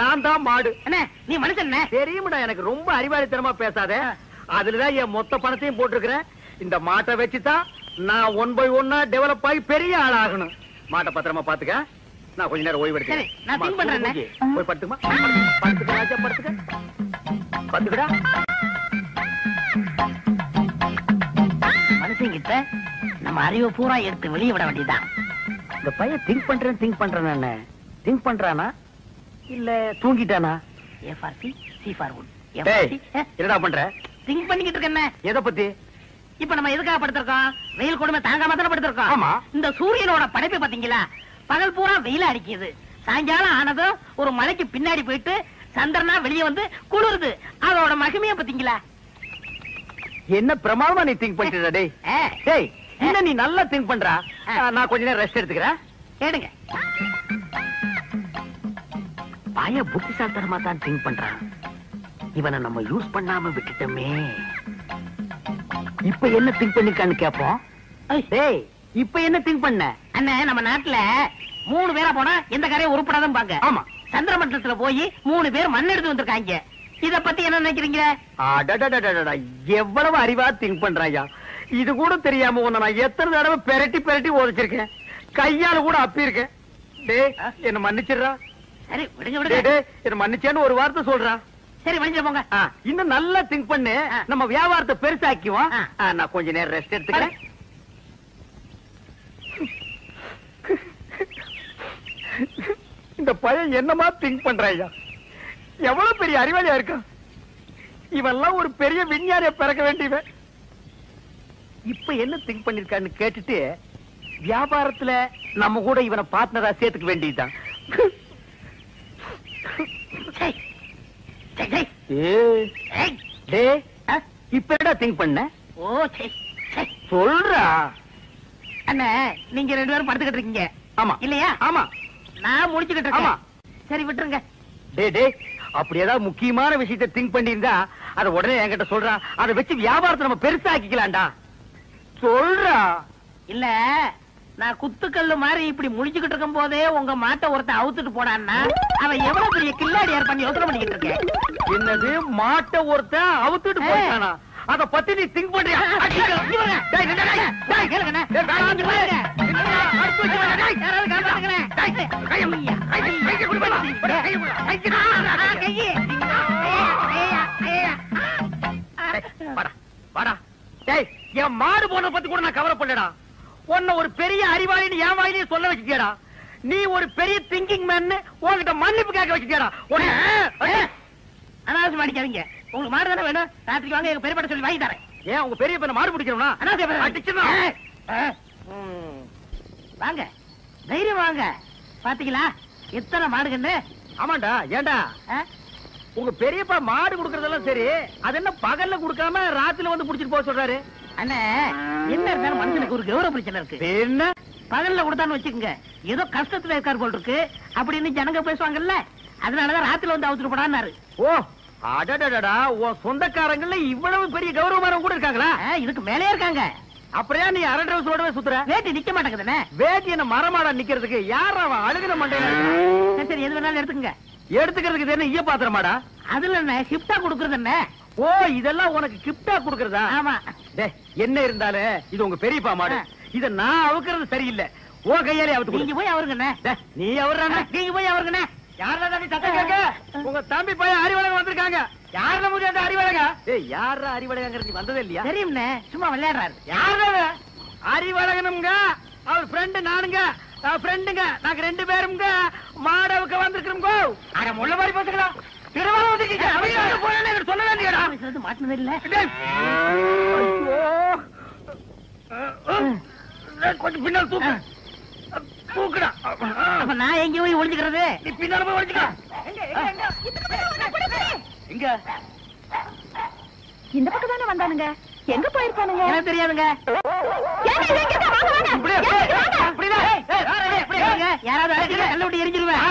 நான் தான் மாடு. அண்ணே நீ மனுஷன் தெரியுமாடா, எனக்கு ரொம்ப அறிவாளித்தனமா பேசாத. அதுலதான் என் மொத்த பணத்தையும் போட்டிருக்கிறேன். இந்த மாட்டை வச்சுதான் நான் 1 by 1 டெவலப் ஆகி பெரிய ஆள் ஆகணும். மாட்டை பத்திரமா பாத்துக்க. நான் கொஞ்ச நேரம் ஓய்வு எடுக்கிறேன். நான் திங்க் பண்றேன். போய் படுத்துமா, படுத்துக்க ராஜா, படுத்துக்க, படுத்துக்கடா. மனுஷங்கிட்ட நம்ம அறிவை பூரா எடுத்து வெளியே விட வேண்டியதுதான். இந்த பையன் திங்க் பண்றேன் திங்க் பண்றானா இல்ல தூங்கிட்டானா? A for C, C for wood. என்னடா பண்ற? திங்க் பண்ணிக்கிட்டு இருக்கேன். எதை பத்தி? இப்ப நம்ம எதுக்காக படுத்திருக்கோம்? வெயில் கொடுமை தாங்காம தானே படுத்திருக்கோம். ஆமா. இந்த சூரியனோட படைப்பு பாத்தீங்களா, பகல் பூரா வெயில அடிக்குது, சாயங்காலம் ஆனதும் ஒரு மலைக்கு பின்னாடி போயிட்டு சந்திரனா வெளியே வந்து குளிருது. அதோட மகிமைய பாத்தீங்களா? என்ன பிரமாதமா நீ திங்க் பண்ணிட்டு டேய். டேய் என்ன நீ நல்லா திங்க் பண்றா. நான் கொஞ்ச நேரம் ரெஸ்ட் எடுத்துக்கிறேன். கேடுங்க. பய புத்திசாலித்தனமா தான் திங்க் பண்றான். இவனை நம்ம யூஸ் பண்ணாம விட்டுட்டோமே. இப்ப என்ன திங்க் பண்ணிருக்கான்னு கேப்போம். டேய் இப்ப என்ன திங்க் பண்ண? அண்ணே நம்ம நாட்டுல 3 பேரா போனா எந்த காரையும் உருப்படாதான் பாங்க. ஆமா. சந்திர மண்டலத்துல போய் 3 பேர் மண் எடுத்து வந்திருக்காங்க. இத பத்தி என்ன நினைக்கிறீங்க? எவ்வளவு அறிவா திங்க் பண்றாயா. இது கூட தெரியாம உன்னை நான் எத்தனை தடவை பெரட்டி உதச்சிருக்கேன். கையால கூட அப்பி இருக்கேன். டேய் என்ன மன்னிச்சிடுறா. சரி விடுங்க விடுங்க. என்ன மன்னிச்சேன்னு ஒரு வார்த்தை சொல்றா. சரி மன்னிச்சு போங்க. இன்னும் நல்லா திங்க் பண்ணு. நம்ம வியாபாரத்தை பெருசாக்குவோம். நான் கொஞ்ச நேரம் ரெஸ்ட் எடுத்துக்கிறேன். இந்த பையன் என்னமா திங்க் பண்றாயா. எவ்வளவு பெரிய அறிவாளியா இருக்கான். இவெல்லாம் ஒரு பெரிய விஞ்ஞானிய பிறக்க வேண்டியவன். இப்ப என்ன திங்க் பண்ணிருக்கான்னு கேட்டுட்டு வியாபாரத்துல நம்ம கூட இவனை பார்ட்னரா சேர்த்துக்க வேண்டியதுதான். இப்ப என்ன திங்க் பண்ண? சொல்றா. அண்ணே நீங்க 2 பேரும் படுத்துக்கிட்டு இருக்கீங்க. ஆமா இல்லையா? ஆமா. நான் முடிச்சுக்கிட்டு இருக்கேன். சரி விட்டுருங்க. டே அப்படி ஏதாவது முக்கியமான விஷயத்தை திங்க் பண்ணியிருந்தா அதை உடனே என்கிட்ட சொல்றா. அதை வச்சு வியாபாரத்தை நம்ம பெருசாக்கிக்கலாம்டா. சொல்றா. இல்ல நான் குத்துக்கல்லு மாதிரி இப்படி முடிச்சுக்கிட்டு இருக்கும் போதே உங்க மாட்டை ஒருத்த அவுத்துட்டு போனான்னா அவன் எவ்வளவு பெரிய கில்லாடியார் பண்ணி யோசனை பண்ணிக்கிட்டு இருக்கேன். என்னது மாட்டை ஒருத்த அவுத்துட்டு போயிட்டானா? அத பத்தி நீ திங்க் பண்றியா? என் மாடு போன பத்தி கூட நான் கவலை பண்ணடா. உன்னை ஒரு பெரிய அறிவாளின்னு என் வாயிலே சொல்ல வச்சுட்டியாடா. நீ ஒரு பெரிய திங்கிங் மேன் உன்கிட்ட மன்னிப்பு கேட்க வச்சுட்டியாடா. அனாவசியம் அடிக்காதீங்க. உங்களுக்கு மாடு தானே வேணும், ராத்திரிக்கு வாங்க, எங்க பெரியப்பட்ட சொல்லி வாங்கி தரேன். ஏன் உங்க பெரிய பையனை மாடு பிடிக்கணும்னா? வாங்க தைரியம் வாங்க. பாத்தீங்களா எத்தனை மாடுகன்னு? ஆமாண்டா. ஏண்டா உங்க பெரியப்பா மாடு குடுக்கறதெல்லாம் சரி, அது என்ன பகல்ல குடுக்காம ராத்திரில வந்து புடிச்சிட்டு போக சொல்றாரு? அண்ணே என்ன இருந்தாலும் மனுஷனுக்கு ஒரு கௌரவ பிரச்சனை இருக்கு. என்ன பகல்ல கொடுத்தான்னு வச்சுக்கோங்க, ஏதோ கஷ்டத்துல இருக்காரு போல் இருக்கு அப்படின்னு ஜனங்க பேசுவாங்கல்ல, அதனாலதான் ராத்திரில வந்து அவுத்துட்டு போடான்னாரு. ஓ அடடடடா, உன் சொந்தக்காரங்கள்ல இவ்வளவு பெரிய கௌரவமானவங்க கூட இருக்காங்களா? இதுக்கு மேலே இருக்காங்க. அப்புறம் நீ அரை டிரவுஸோடவே சுத்துற? வேட்டி நிக்க மாட்டேங்குதுண்ணே. வேட்டி என்ன மரமாடா நிக்கிறதுக்கு? யார் அவன் அழுகின மண்டையில? சரி எது வேணாலும் எடுத்துக்கங்க. எடுத்துக்கிறதுக்கு என்ன ஈய பாத்திரமாடா? அதுல என்ன கிஃப்டா கொடுக்கறது என்ன? ஓ இதெல்லாம் உனக்கு கிஃப்டா கொடுக்கறதா? ஆமா. என்ன இருந்தாலும் இது உங்க பெரியப்பா மாடு. இத நான் அவுக்கிறது சரியில்லை. ஓ கையாலே அவுத்து. நீங்க போய் அவருங்கண்ணே. நீ அவர்றானே. நீங்க போய் அவருங்கண்ணே. யாரா தம்பி சத்தம் கேட்க? உங்க தம்பி பையன் அறிவழகன் வந்திருக்காங்க. யாருல முடியாத அறிவழக? ஏய் யாரா அறிவழகங்கிறது நீ வந்ததே இல்லையா? தெரியும்ண்ணே, சும்மா விளையாடுறாரு. யாரு அறிவழகனுங்க? அவர் ஃப்ரெண்ட் நானுங்க. ஃப்ரெண்டுங்க நாங்க 2 பேருங்க மாடவுக்கு வந்திருக்கிறோம். அட முள்ள மாதிரி பேசுங்களா? திருவாரூர் வந்துட்டீங்க. அவங்க போறேன்னு எனக்கு சொல்ல வேண்டியடா. மாட்டினது இல்ல. கொஞ்சம் பின்னால் தூக்குடா. அப்ப நான் எங்க போய் ஒளிஞ்சுக்கிறது? நீ பின்னால போய் ஒளிஞ்சுக்க. எங்க? இந்த பக்கம் தானே வந்தானுங்க. எங்க போயிருக்கானுங்க? எனக்கு தெரியாதுங்க. யாராவது கல்ல விட்டு எரிஞ்சிருவேன்.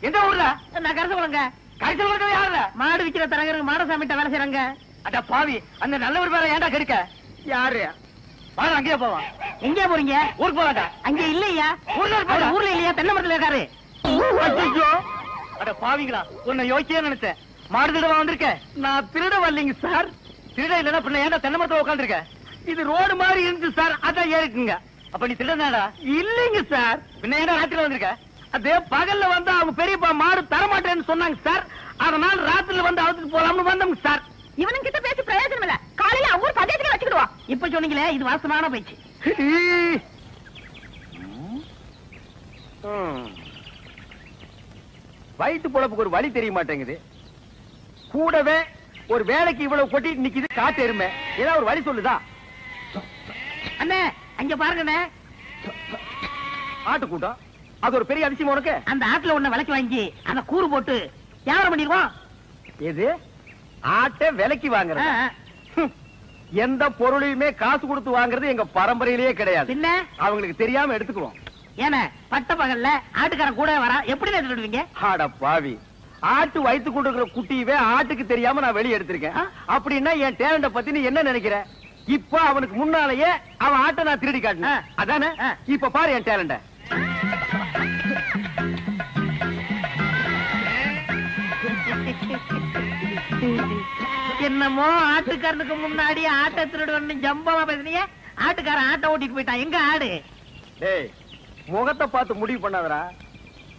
எந்த ஊர்ல? நான் கருத்து போலங்க. கடைசியில் இருக்கிறது யாருல? மாடு விக்கிற தரகருக்கு மாடசாமிட்ட வேலை செய்யறாங்க. அட பாவி, அந்த நல்லவர் பேர ஏன்டா கெடுக்க? யாரு? வாடா அங்கேயே போவான். எங்க போறீங்க? ஊருக்கு போவாங்க. அங்க இல்லையா? ஊர்ல ஊர்ல இல்லையா? தென்னை மரத்துல இருக்காரு. ஐயோ, அட பாவிங்களா, உன்னை யோசிச்சே நினைச்சேன். மாடு திருட வந்திருக்க. நான் திருட வரலைங்க சார். திருட இல்லன்னா பின்ன ஏன்டா தென்னை மரத்துல உட்காந்துருக்க? இது ரோடு மாதிரி இருந்துச்சு சார், அதான் ஏறிக்குங்க. அப்ப நீ திருடனாடா? இல்லைங்க சார். பின்ன ஏன்டா ராத்திரில வந்திருக்க? அதே பகல்ல வந்து அவங்க பெரியப்பா மாடு தரமாட்டேன்னு சொன்னாங்க சார். அதனால ராத்திரில வந்து அவத்துக்கு போலாம்னு வந்தோம் சார். இவனுங்க கிட்ட பேசி பிரயோஜனம் இல்ல. காலையில ஊர் பஞ்சாயத்துல வச்சுக்கிடுவா. இப்ப சொன்னீங்களே, இது வாசமான போயிடுச்சு. வயிற்று பொழப்புக்கு ஒரு வழி தெரிய மாட்டேங்குது. கூடவே ஒரு வேலைக்கு இவ்வளவு கொட்டிட்டு நிக்குது காட்டு எருமை. ஏதாவது ஒரு வழி சொல்லுதா? அண்ணே அங்க பாருங்கண்ணே, ஆட்டு கூட்டம். அது ஒரு பெரிய அதிசயம் உனக்கு. அந்த ஆட்டுல ஒண்ணு விலைக்கு வாங்கி அந்த கூறு போட்டு வியாபாரம் பண்ணிடுவோம். எது? ஆட்டை விலைக்கு வாங்குறது? எந்த பொருளையுமே காசு கொடுத்து வாங்குறது எங்க பரம்பரையிலேயே கிடையாது. பின்ன அவங்களுக்கு தெரியாம எடுத்துக்குவோம். ஏன்னா பட்ட பகல்ல ஆட்டுக்காரன் கூட வரா, எப்படி எடுத்துடுவீங்க? ஆட பாவி, ஆட்டு வயிற்று கொடுக்கிற குட்டியவே ஆட்டுக்கு தெரியாம நான் வெளியே எடுத்திருக்கேன். அப்படின்னா என் டேலண்ட பத்தி நீ என்ன நினைக்கிற? இப்ப அவனுக்கு முன்னாலேயே அவன் ஆட்டை நான் திருடி காட்டினேன், அதானே? இப்ப பாரு என் டேலண்ட. என்னமோ ஆட்டுக்காரனுக்கு முன்னாடி ஆட்டை திருடுவன்னு ஜம்பமா பேசுனீங்க. ஆட்டுக்காரன் ஆட்டை ஓட்டிட்டு போயிட்டான். எங்க ஆடு? டேய், முகத்தை பார்த்து முடிவு பண்ணாதடா,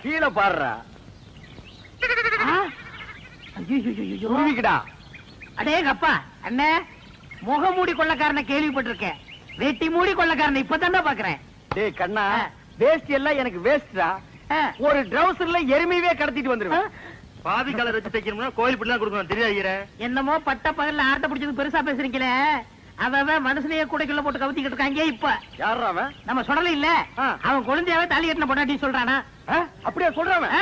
கீழே பாருடா. உருவிக்கடா. அடேங்கப்பா அண்ணே, முகமூடி கொள்ளக்காரனை கேள்விப்பட்டிருக்கேன், வெட்டி மூடி கொள்ளக்காரனை இப்பதான் பாக்குறேன். டேய் கண்ணா, வேஸ்ட் எல்லாம் எனக்கு வேஸ்டா. ஒரு ட்ரவுசர்ல எருமையே கடத்திட்டு வந்துருவேன். பாதி கலர் வச்சு தைக்கணும்னா கோயில் பிள்ளை கொடுக்கணும், தெரியாது. என்னமோ பட்ட பகல்ல ஆட்டை பிடிச்சது பெருசா பேசுறீங்களே, அவன் மனுஷனையே கூடைக்குள்ள போட்டு கவுத்திக்கிட்டு இருக்காங்க. இப்ப யாரா அவன்? நம்ம சொல்லல இல்ல, அவன் குழந்தையாவே தாலி கட்டின பொண்டாட்டி சொல்றானா? அப்படியே சொல்றான்.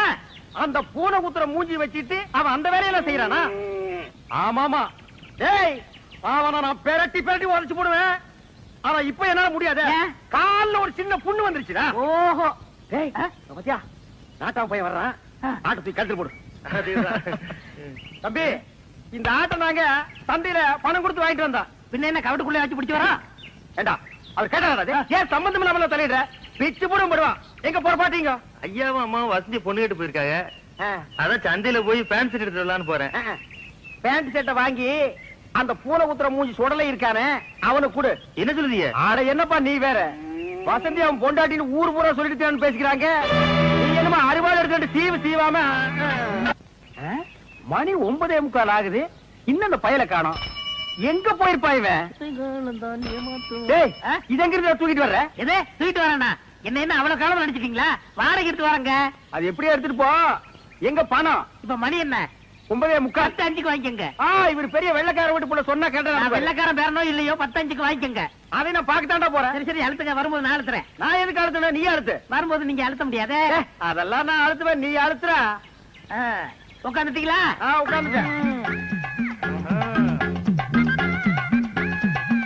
அந்த பூனை குத்துற மூஞ்சி வச்சிட்டு அவன் அந்த வேலையெல்லாம் செய்யறானா? ஆமாமா. டேய், அவனை நான் பெரட்டி பெரட்டி உடைச்சு போடுவேன். ஆனா இப்ப என்னால முடியாது. கால்ல ஒரு சின்ன புண்ணு வந்துருச்சுடா. ஓஹோ. டேய், பாத்தியா, நாட்டாம பையன் வர்றான். ஆட்டை தூக்கி கழுத்து போடு. தம்பி, இந்த ஆட்டை நாங்க சந்தையில பணம் கொடுத்து வாங்கிட்டு வந்தோம். பின்ன என்ன கவட்டுக்குள்ள வச்சு பிடிச்சு வரா? ஏண்டா அவர் கேட்டாரா? ஏன் சம்பந்தம் இல்லாம தலையிடுற? பிச்சு போடும் போடுவான். எங்க போற பாத்தீங்க? ஐயாவும் அம்மாவும் வசந்தி பொண்ணு கேட்டு போயிருக்காங்க. அதான் சந்தையில போய் பேண்ட் செட் எடுத்து வரலான்னு போறேன். பேண்ட் செட்டை வாங்கி அந்த பூனை குத்துற மூஞ்சி சுடலை இருக்கானே அவனுக்கு கொடு. என்ன சொல்லுதீங்க? ஆட என்னப்பா நீ வேற, வசந்தி அவன் பொண்டாட்டின்னு ஊர் பூரா சொல்லிட்டு பேசிக்கிறாங்க. நீ என்னமா அறுவாள் எடுத்து சீவு சீவாம. மணி 9:45 ஆகுது, இன்னும் அந்த பயலை காணோம். எங்க போயிருப்பா இவன்? டேய், இது எங்க இருந்து தூக்கிட்டு வர்ற? எதே தூக்கிட்டு வரேன்னா என்ன அவ்வளவு காலம் நினைச்சிட்டீங்களா? வாடகை எடுத்து வரங்க. அது எப்படியே எடுத்துட்டு போ. எங்க பணம்? இப்ப மணி என்ன? 9:45. 10:05 வாங்கிக்கங்க. இவர் பெரிய வெள்ளக்கார வீட்டு போல சொன்னா கேட்டா. வெள்ளக்காரன் பேரனோ இல்லையோ 10:05 வாங்கிக்கங்க. அதை நான் பாக்கத்தாண்டா போறேன். சரி சரி, அழுத்துங்க. வரும்போது நான் அழுத்துறேன். நான் எதுக்கு அழுத்துவேன்? நீ அழுத்து. வரும்போது நீங்க அழுத்த முடியாது. அதெல்லாம் நான் அழுத்துவேன், நீ அழுத்துற. உட்காந்துட்டீங்களா? உட்காந்துட்டேன்.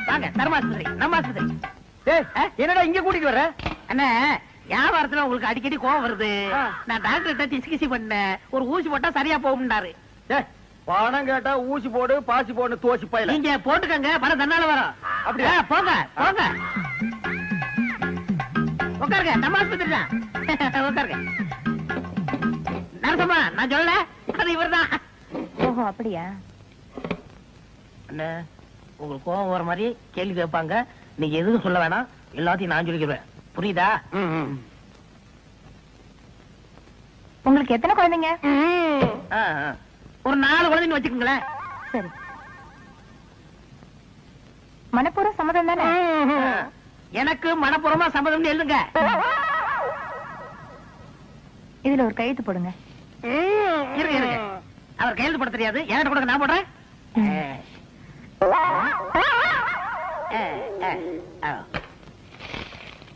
வாங்க தர்மாஸ்பத்திரி, நம்ம ஆஸ்பத்திரி. என்னடா இங்க கூட்டிட்டு வர்ற? அண்ணே, வியாபாரத்துல உங்களுக்கு அடிக்கடி கோவம் வருது. நான் டாக்டர்கிட்ட டிஸ்கசி பண்ணேன், ஒரு ஊசி போட்டா சரியா போகும்னாரு. பணம் கேட்டா ஊசி போடு பாசி போடு தோசி பையில. நீங்க போட்டுக்கங்க, பணம் தன்னால வரும். அப்படியா? போங்க போங்க, உட்காருங்க. நம்ம ஆஸ்பத்திரி தான், உட்காருங்க. நரசம்மா, நான் சொல்ல, அது இவர்தான். ஓஹோ, அப்படியா? அண்ணே, உங்களுக்கு கோவம் வர மாதிரி கேள்வி கேட்பாங்க, நீங்க எதுவும் சொல்ல வேணாம், எல்லாத்தையும் நான் சொல்லிக்கிறேன். புரியுதா? உங்களுக்கு எத்தனை குழந்தைங்க? ஒரு 4 குழந்தைங்க வச்சுக்கோங்களேன். சரி. மனப்பூர்வ சம்மதம் தானே? எனக்கு மனப்பூர்வமா சம்மதம் எழுதுங்க. இதுல ஒரு கையெழுத்து போடுங்க. இருங்க அவர் கையெழுத்து போட தெரியாது, என்கிட்ட கொடுங்க, நான் போடுறேன்.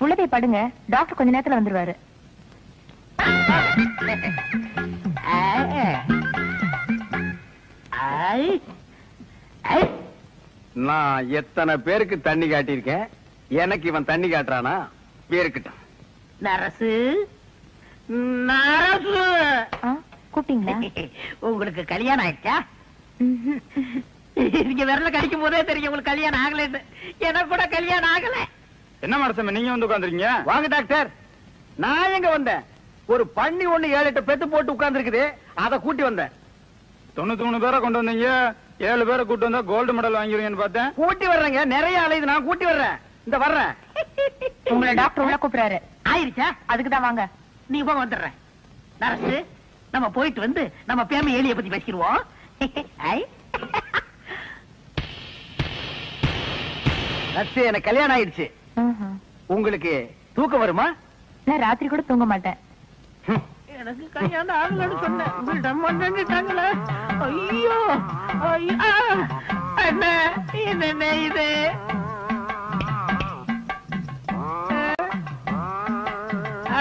உள்ள போய் படுங்க, டாக்டர் கொஞ்ச நேரத்துல வந்துருவாரு. நான் எத்தனை பேருக்கு தண்ணி காட்டியிருக்கேன், எனக்கு இவன் தண்ணி காட்டுறானா? பேருக்கிட்டான். நரசு நரசு கூப்பிட்டீங்களா? உங்களுக்கு கல்யாணம் ஆயிடுச்சா? நீங்க விரல கடிக்கும் போதே தெரியும் உங்களுக்கு கல்யாணம் ஆகலன்னு. எனக்கு கூட கல்யாணம் ஆகல. என்ன மனசம் நீங்க வந்து உட்காந்துருக்கீங்க? வாங்க டாக்டர். நான் எங்க வந்தேன்? ஒரு பண்ணி ஒண்ணு 7-8 பெத்து போட்டு உட்கார்ந்து இருக்குது, அதை கூட்டி வந்தேன். 93 பேரை கொண்டு வந்தீங்க, 7 பேரை கூட்டு வந்தா கோல்டு மெடல் வாங்கிருவீங்கன்னு பார்த்தேன். கூட்டி வர்றேங்க, நிறைய அலையுது, நான் கூட்டி வர்றேன். இந்த வர்றேன். உங்களை டாக்டர் உள்ள கூப்பிடுறாரு. ஆயிருச்சா? அதுக்குதான் வாங்க. நீ போக வந்துடுறேன். நரசு நம்ம போயிட்டு வந்து நம்ம பேம ஏலிய பத்தி பேசிடுவோம். எனக்கு கல்யாணம் ஆயிடுச்சு. உங்களுக்கு தூக்கம் வருமா? நான் ராத்திரி கூட தூங்க மாட்டேன். எனக்கு கல்யாணம் ஆகலன்னு சொன்னேன், விடமாட்டேன்னுட்டாங்களே. ஐயோ என்ன இது?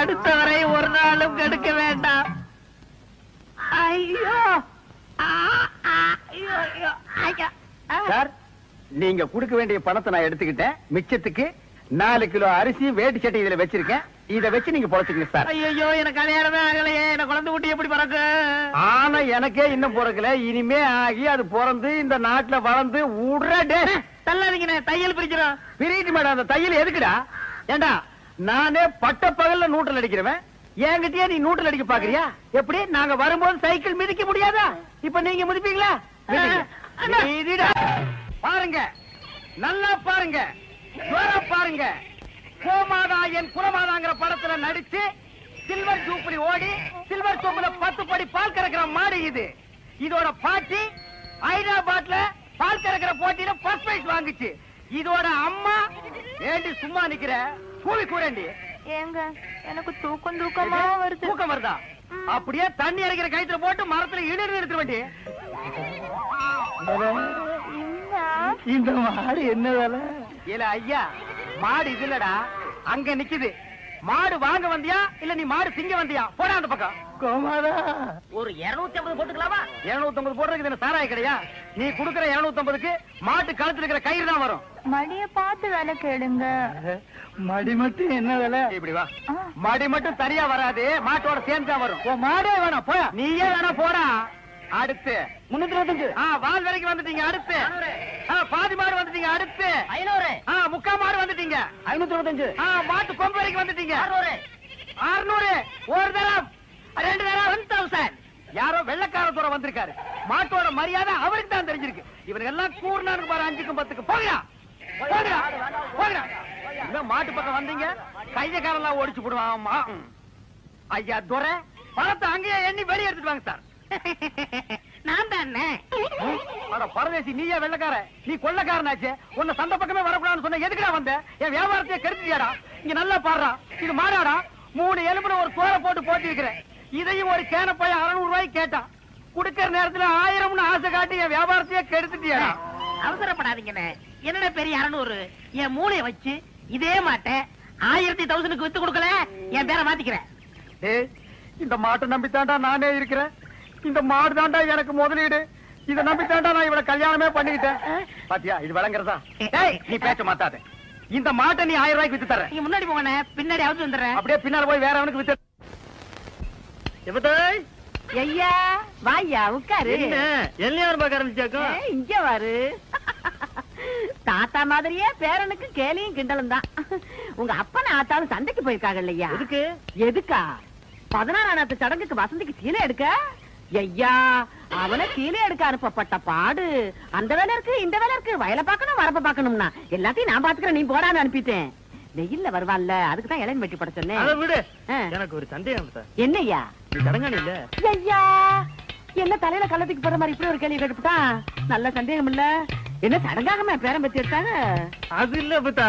அடுத்த வரை ஒரு நாளும் கெடுக்க வேண்டாம். ஐயோ சார், நீங்க கொடுக்க வேண்டிய பணத்தை நான் எடுத்துக்கிட்டேன். மிச்சத்துக்கு 4 கிலோ அரிசி வேட்டி சட்டை இதுல வச்சிருக்கேன். இத வச்சு நீங்க பொழைச்சுக்கங்க சார். ஐயோ எனக்கு கல்யாணமே ஆகலையே, எனக்கு குழந்தை குட்டி எப்படி பிறக்கு? ஆனா எனக்கே இன்னும் பிறக்கல, இனிமே ஆகி அது பிறந்து இந்த நாட்டுல வளர்ந்து உடனே. தள்ளாதீங்க, தையல் பிரிக்கிறோம். பிரிட்டு மேடம், அந்த தையல் எதுக்குடா? ஏண்டா நானே பட்ட பகல்ல நூற்றல் அடிக்கிறவன், என்கிட்டயே நீ நூற்றல் அடிக்க பாக்குறியா? எப்படி? நாங்க வரும்போது சைக்கிள் மிதிக்க முடியாதா? இப்ப நீங்க மிதிப்பீங்களா? பாருங்க, நல்லா பாருங்க, பாருங்க. கோமாதா என் குலமாதாங்கிற படத்துல நடிச்சு சில்வர் ஜூப்ளி ஓடி சில்வர் சோப்புல 10 படி பால் கறக்கிற மாடு இது. இதோட பாட்டி ஹைதராபாத்ல பால் கறக்கிற போட்டியில ஃபர்ஸ்ட் பிரைஸ் வாங்குச்சு. இதோட அம்மா ஏண்டி சும்மா நிக்கிற? கூலி கூறண்டி. ஏங்க எனக்கு தூக்கமா வருது. தூக்கம் வருதா? அப்படியே தண்ணி இறக்கிற கயித்துல போட்டு மரத்துல இடிந்து நிறுத்த வேண்டி. இந்த மாடு என்ன வேலை? இல்ல ஐயா, மாடு இது இல்லடா, அங்க நிக்குது. மாடு வாங்க வந்தியா இல்ல நீ மாடு திங்க வந்தியா? போடா அந்த பக்கம். கோமாதா, ஒரு 250 போட்டுக்கலாமா? 250 போடுறதுக்கு என்ன சாராய கிடையா? நீ குடுக்கற 250க்கு மாட்டு கழுத்துல இருக்கிற கயிறு தான் வரும். மடிய பார்த்து வேலை கேளுங்க. மடி மட்டும் என்ன வேலை? இப்படி வா. மடி மட்டும் சரியா வராது, மாட்டோட சேர்ந்து தான் வரும். மாடே வேணாம், போயா. நீயே வேணா போடா. அடுத்து 325. வால் வரைக்கும் வந்துட்டீங்க. அடுத்து பாதி மாடு வந்துட்டீங்க. அடுத்து 500. முக்கா மாடு வந்துட்டீங்க. 525. மாட்டு கொம்பு வரைக்கும் வந்துட்டீங்க. 600. ஒரு தரம், 2 தரம் 1000. யாரோ வெள்ளக்காரத்தோட வந்திருக்காரு. மாட்டோட மரியாதை அவருக்கு தான் தெரிஞ்சிருக்கு. இவனுக்கு எல்லாம் கூர்னானுக்கு பாரு, 5க்கும் 10க்கும். போகிறா போகிறா. மாட்டு பக்கம் வந்தீங்க, கையக்காரெல்லாம் ஓடிச்சு போடுவான். ஐயா துரை, பணத்தை அங்கேயே எண்ணி வெளியே எடுத்துட்டு வாங்க சார். நான் தானே பரதேசி, நீயே வெள்ளக்கார, நீ கொள்ளக்காரனாச்சே. உன்னை சந்த பக்கமே வரக்கூடாதுன்னு சொன்ன, எதுக்குடா வந்த? என் வியாபாரத்தையே கெடுத்துட்டியாடா. இங்க நல்லா பாடுறா, இது மாடாடா. 3 எலும்புல ஒரு தோலை போட்டு போட்டிருக்கிறேன். இதையும் ஒரு கேன போய் 600 ரூபாய்க்கு கேட்டான். குடுக்கிற நேரத்துல 1000ன்னு ஆசை காட்டி என் வியாபாரத்தையே கெடுத்துட்டியாடா. அவசரப்படாதீங்கண்ணே, என்னடா பெரிய 600? என் மூளைய வச்சு இதே மாட்டை 1000க்கு வித்து கொடுக்கல, என் பேரை மாத்திக்கிறேன். இந்த மாட்டை நம்பித்தாண்டா நானே இருக்கிறேன். இந்த மாடு தாண்டா எனக்கு முதலீடு. இதை நம்பித்தாண்டா நான் இவளை கல்யாணமே பண்ணிக்கிட்டேன். பாத்தியா, இது விளங்குறதா? நீ பேச்ச மாத்தாத. இந்த மாட்டை நீ 1000 ரூபாய்க்கு வித்து தர. நீங்க முன்னாடி போங்கண்ணே, பின்னாடி அவுத்து வந்துடுறேன். அப்படியே பின்னால போய் வேற அவனுக்கு வித்து. ஐயா வாயா, உட்காரு. எல்லாரும் பார்க்க ஆரம்பிச்சாக்கோ? இங்க வாரு. தாத்தா மாதிரியே பேரனுக்கு கேலியும் கிண்டலும் தான். உங்க அப்பன ஆத்தாலும் சண்டைக்கு போயிருக்காங்க இல்லையா? எதுக்கு? எதுக்கா? 16ஆம் சடங்குக்கு வசந்திக்கு கீழே எடுக்க. ஐயா, அவனை கீழே எடுக்க அனுப்பப்பட்ட பாடு. அந்த வேலை இருக்கு, இந்த வேலை இருக்கு, வயலை பார்க்கணும், வரப்ப பார்க்கணும்னா எல்லாத்தையும் நான் பாத்துக்கிறேன், நீ போடான்னு அனுப்பிட்டேன். வெயில்ல வருவான்ல, அதுக்குதான் இளைஞன் வெட்டி பட சொன்னேன். அதை விடு. எனக்கு ஒரு சந்தேகம். என்னய்யா? தடங்கானி இல்ல ஐயா, என்ன தலையில கள்ளத்துக்கு போற மாதிரி இப்படி ஒரு கேள்வி கேட்டுட்டான். நல்ல சந்தேகம் இல்ல. என்ன சடங்காகமா பேரம் பத்தி எடுத்தாங்க? அது இல்ல பத்தா,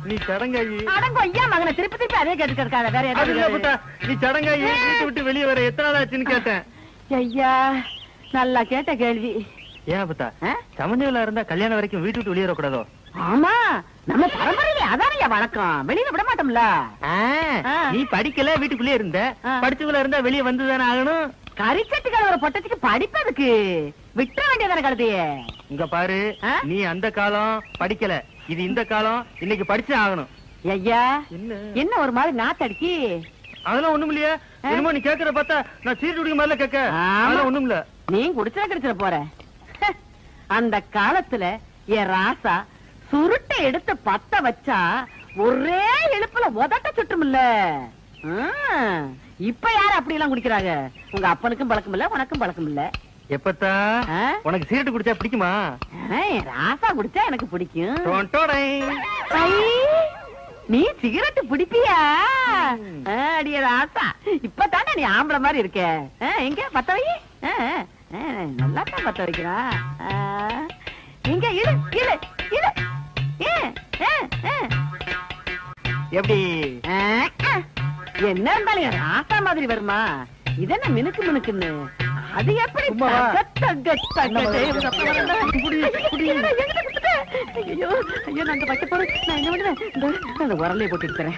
நீ சடங்காயி அடங்கோ ஐயா மகனை திருப்பி திருப்பி அதே கேட்டுட்டு இருக்காத வேற அது இல்ல ஏதாவது புத்தா, நீ சடங்காயி வீட்டு விட்டு வெளியே வர எத்தனை நாள் ஆச்சுன்னு கேட்டேன். ஐயா நல்லா கேட்ட கேள்வி. ஏன் புத்தா, சமஞ்சவளா இருந்தா கல்யாணம் வரைக்கும் வீட்டு விட்டு வெளியே வரக்கூடாதோ? ஆமா நம்ம பரம்பரையில அதானயா வழக்கம், வெளியில விட மாட்டோம்ல. நீ படிக்கல வீட்டுக்குள்ளே இருந்த, படிச்சவளா இருந்தா வெளியே வந்துதானே ஆகணும். கரிச்சட்டுகள் ஒரு பொட்டத்துக்கு படிப்பதுக்கு விட்டுற வேண்டியதான கழுதையே. இங்க பாரு, நீ அந்த காலம் படிக்கல, இது இந்த காலம், இன்னைக்கு படிச்சே ஆகணும். ஐயா என்ன ஒரு மாதிரி நாத்தடிக்கி? அதெல்லாம் ஒண்ணும் இல்லையா, என்னமோ நீ கேக்குற பார்த்தா நான் சீட்டு குடிக்க மாதிரில கேட்க. அதெல்லாம் ஒண்ணும் இல்ல. நீ குடிச்சா கிடைச்சிட போற. அந்த காலத்துல என் ராசா சுருட்டை எடுத்து பத்த வச்சா ஒரே இழுப்புல உதட்ட சுட்டுமில்ல. இப்ப யாரு அப்படி எல்லாம் குடிக்கிறாங்க? உங்க அப்பனுக்கும் பழக்கம் இல்ல, உனக்கும் பழக்கம் இல்ல. எப்பத்தா உனக்கு சீரட்டு குடிச்சா பிடிக்குமா? ராசா குடிச்சா எனக்கு பிடிக்கும். நீ சிகரெட்டு பிடிப்பியா? அடிய ராசா, இப்பதானே நீ ஆம்பளை மாதிரி இருக்க. எங்க பத்த வை, நல்லா தான் பத்த வைக்கிறா. எங்க இழு இழு இழு. எப்படி என்ன இருந்தாலும் ராசா மாதிரி வருமா? இதென்ன மினுக்கு மினுக்குன்னு? அது எப்படி? ஐயோ ஐயோ, நான் அந்த வைக்க போறேன். நான் என்ன பண்ணுவேன்? அந்த உரலையை போட்டு எடுத்துறேன்.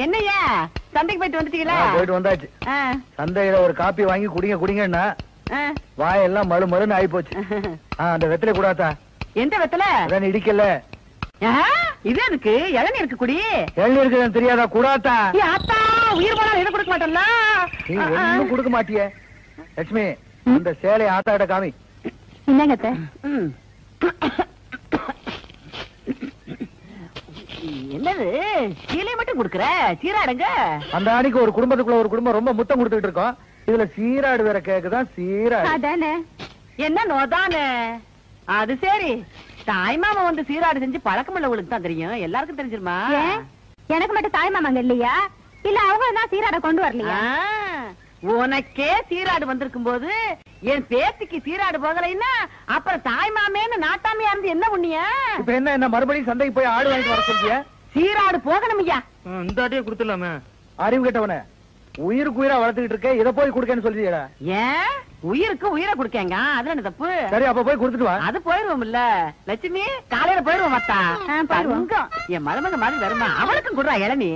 என்னையா சந்தைக்கு போயிட்டு வந்துட்டீங்களா? போயிட்டு வந்தாச்சு. சந்தையில ஒரு காப்பி வாங்கி குடிங்க குடிங்கன்னா வாயெல்லாம் மழு மழுன்னு ஆயி போச்சு. அந்த வெத்தலை கூடாதா? எந்த வெத்தலை? அதான் இடிக்கல. இது எனக்கு இளநீ இருக்கு குடி. இளநீ இருக்குன்னு தெரியாதா? கூடாதா? ஆத்தா உயிர் போனா எது கொடுக்க மாட்டேன்ல. நீ ஒண்ணும் கொடுக்க மாட்டிய. லட்சுமி, அந்த சேலை ஆத்தாட்ட காமி. என்னங்க என்னது சீலை மட்டும் குடுக்கற? சீராடுங்க. அந்த அன்னைக்கு ஒரு குடும்பத்துக்குள்ள ஒரு குடும்பம் ரொம்ப முத்தம் கொடுத்துட்டு இருக்கோம். இதுல சீராடு வேற கேக்குதான். சீராடு அதானே? என்ன நோதானே? அது சரி, தாய் மாமா வந்து சீராடு செஞ்சு பழக்கம் உள்ளவங்களுக்கு தான் தெரியும், எல்லாருக்கும் தெரிஞ்சிருமா? எனக்கு மட்டும் தாய் மாமாங்க இல்லையா? இல்ல அவங்க தான் சீராட கொண்டு வரலையா? உனக்கே சீராடு வந்திருக்கும் போது என் பேத்திக்கு சீராடு போகலைன்னா அப்புறம் தாய் மாமேன்னு நாட்டாமையா இருந்து என்ன புண்ணிய? இப்ப என்ன மறுபடியும் சந்தைக்கு போய் ஆடு வாங்கிட்டு வர சொல்றியா? சீராடு போகணும் ஐயா. இந்த ஆட்டையே கொடுத்துடலாமே. அறிவு கேட்டவன, உயிருக்கு உயிரா வளர்த்துக்கிட்டு இருக்க, இதை போய் கொடுக்கன்னு சொல்லியா? ஏன் உயிருக்கு உயிரை கொடுக்கங்க, அதுல என்ன தப்பு? சரி, அப்ப போய் கொடுத்துட்டு வா. அது போயிருவோம் இல்ல லட்சுமி, காலையில போயிருவோம். மத்தா என் மருமக மாதிரி வருமா? அவளுக்கும் கொடுறா இளநீ.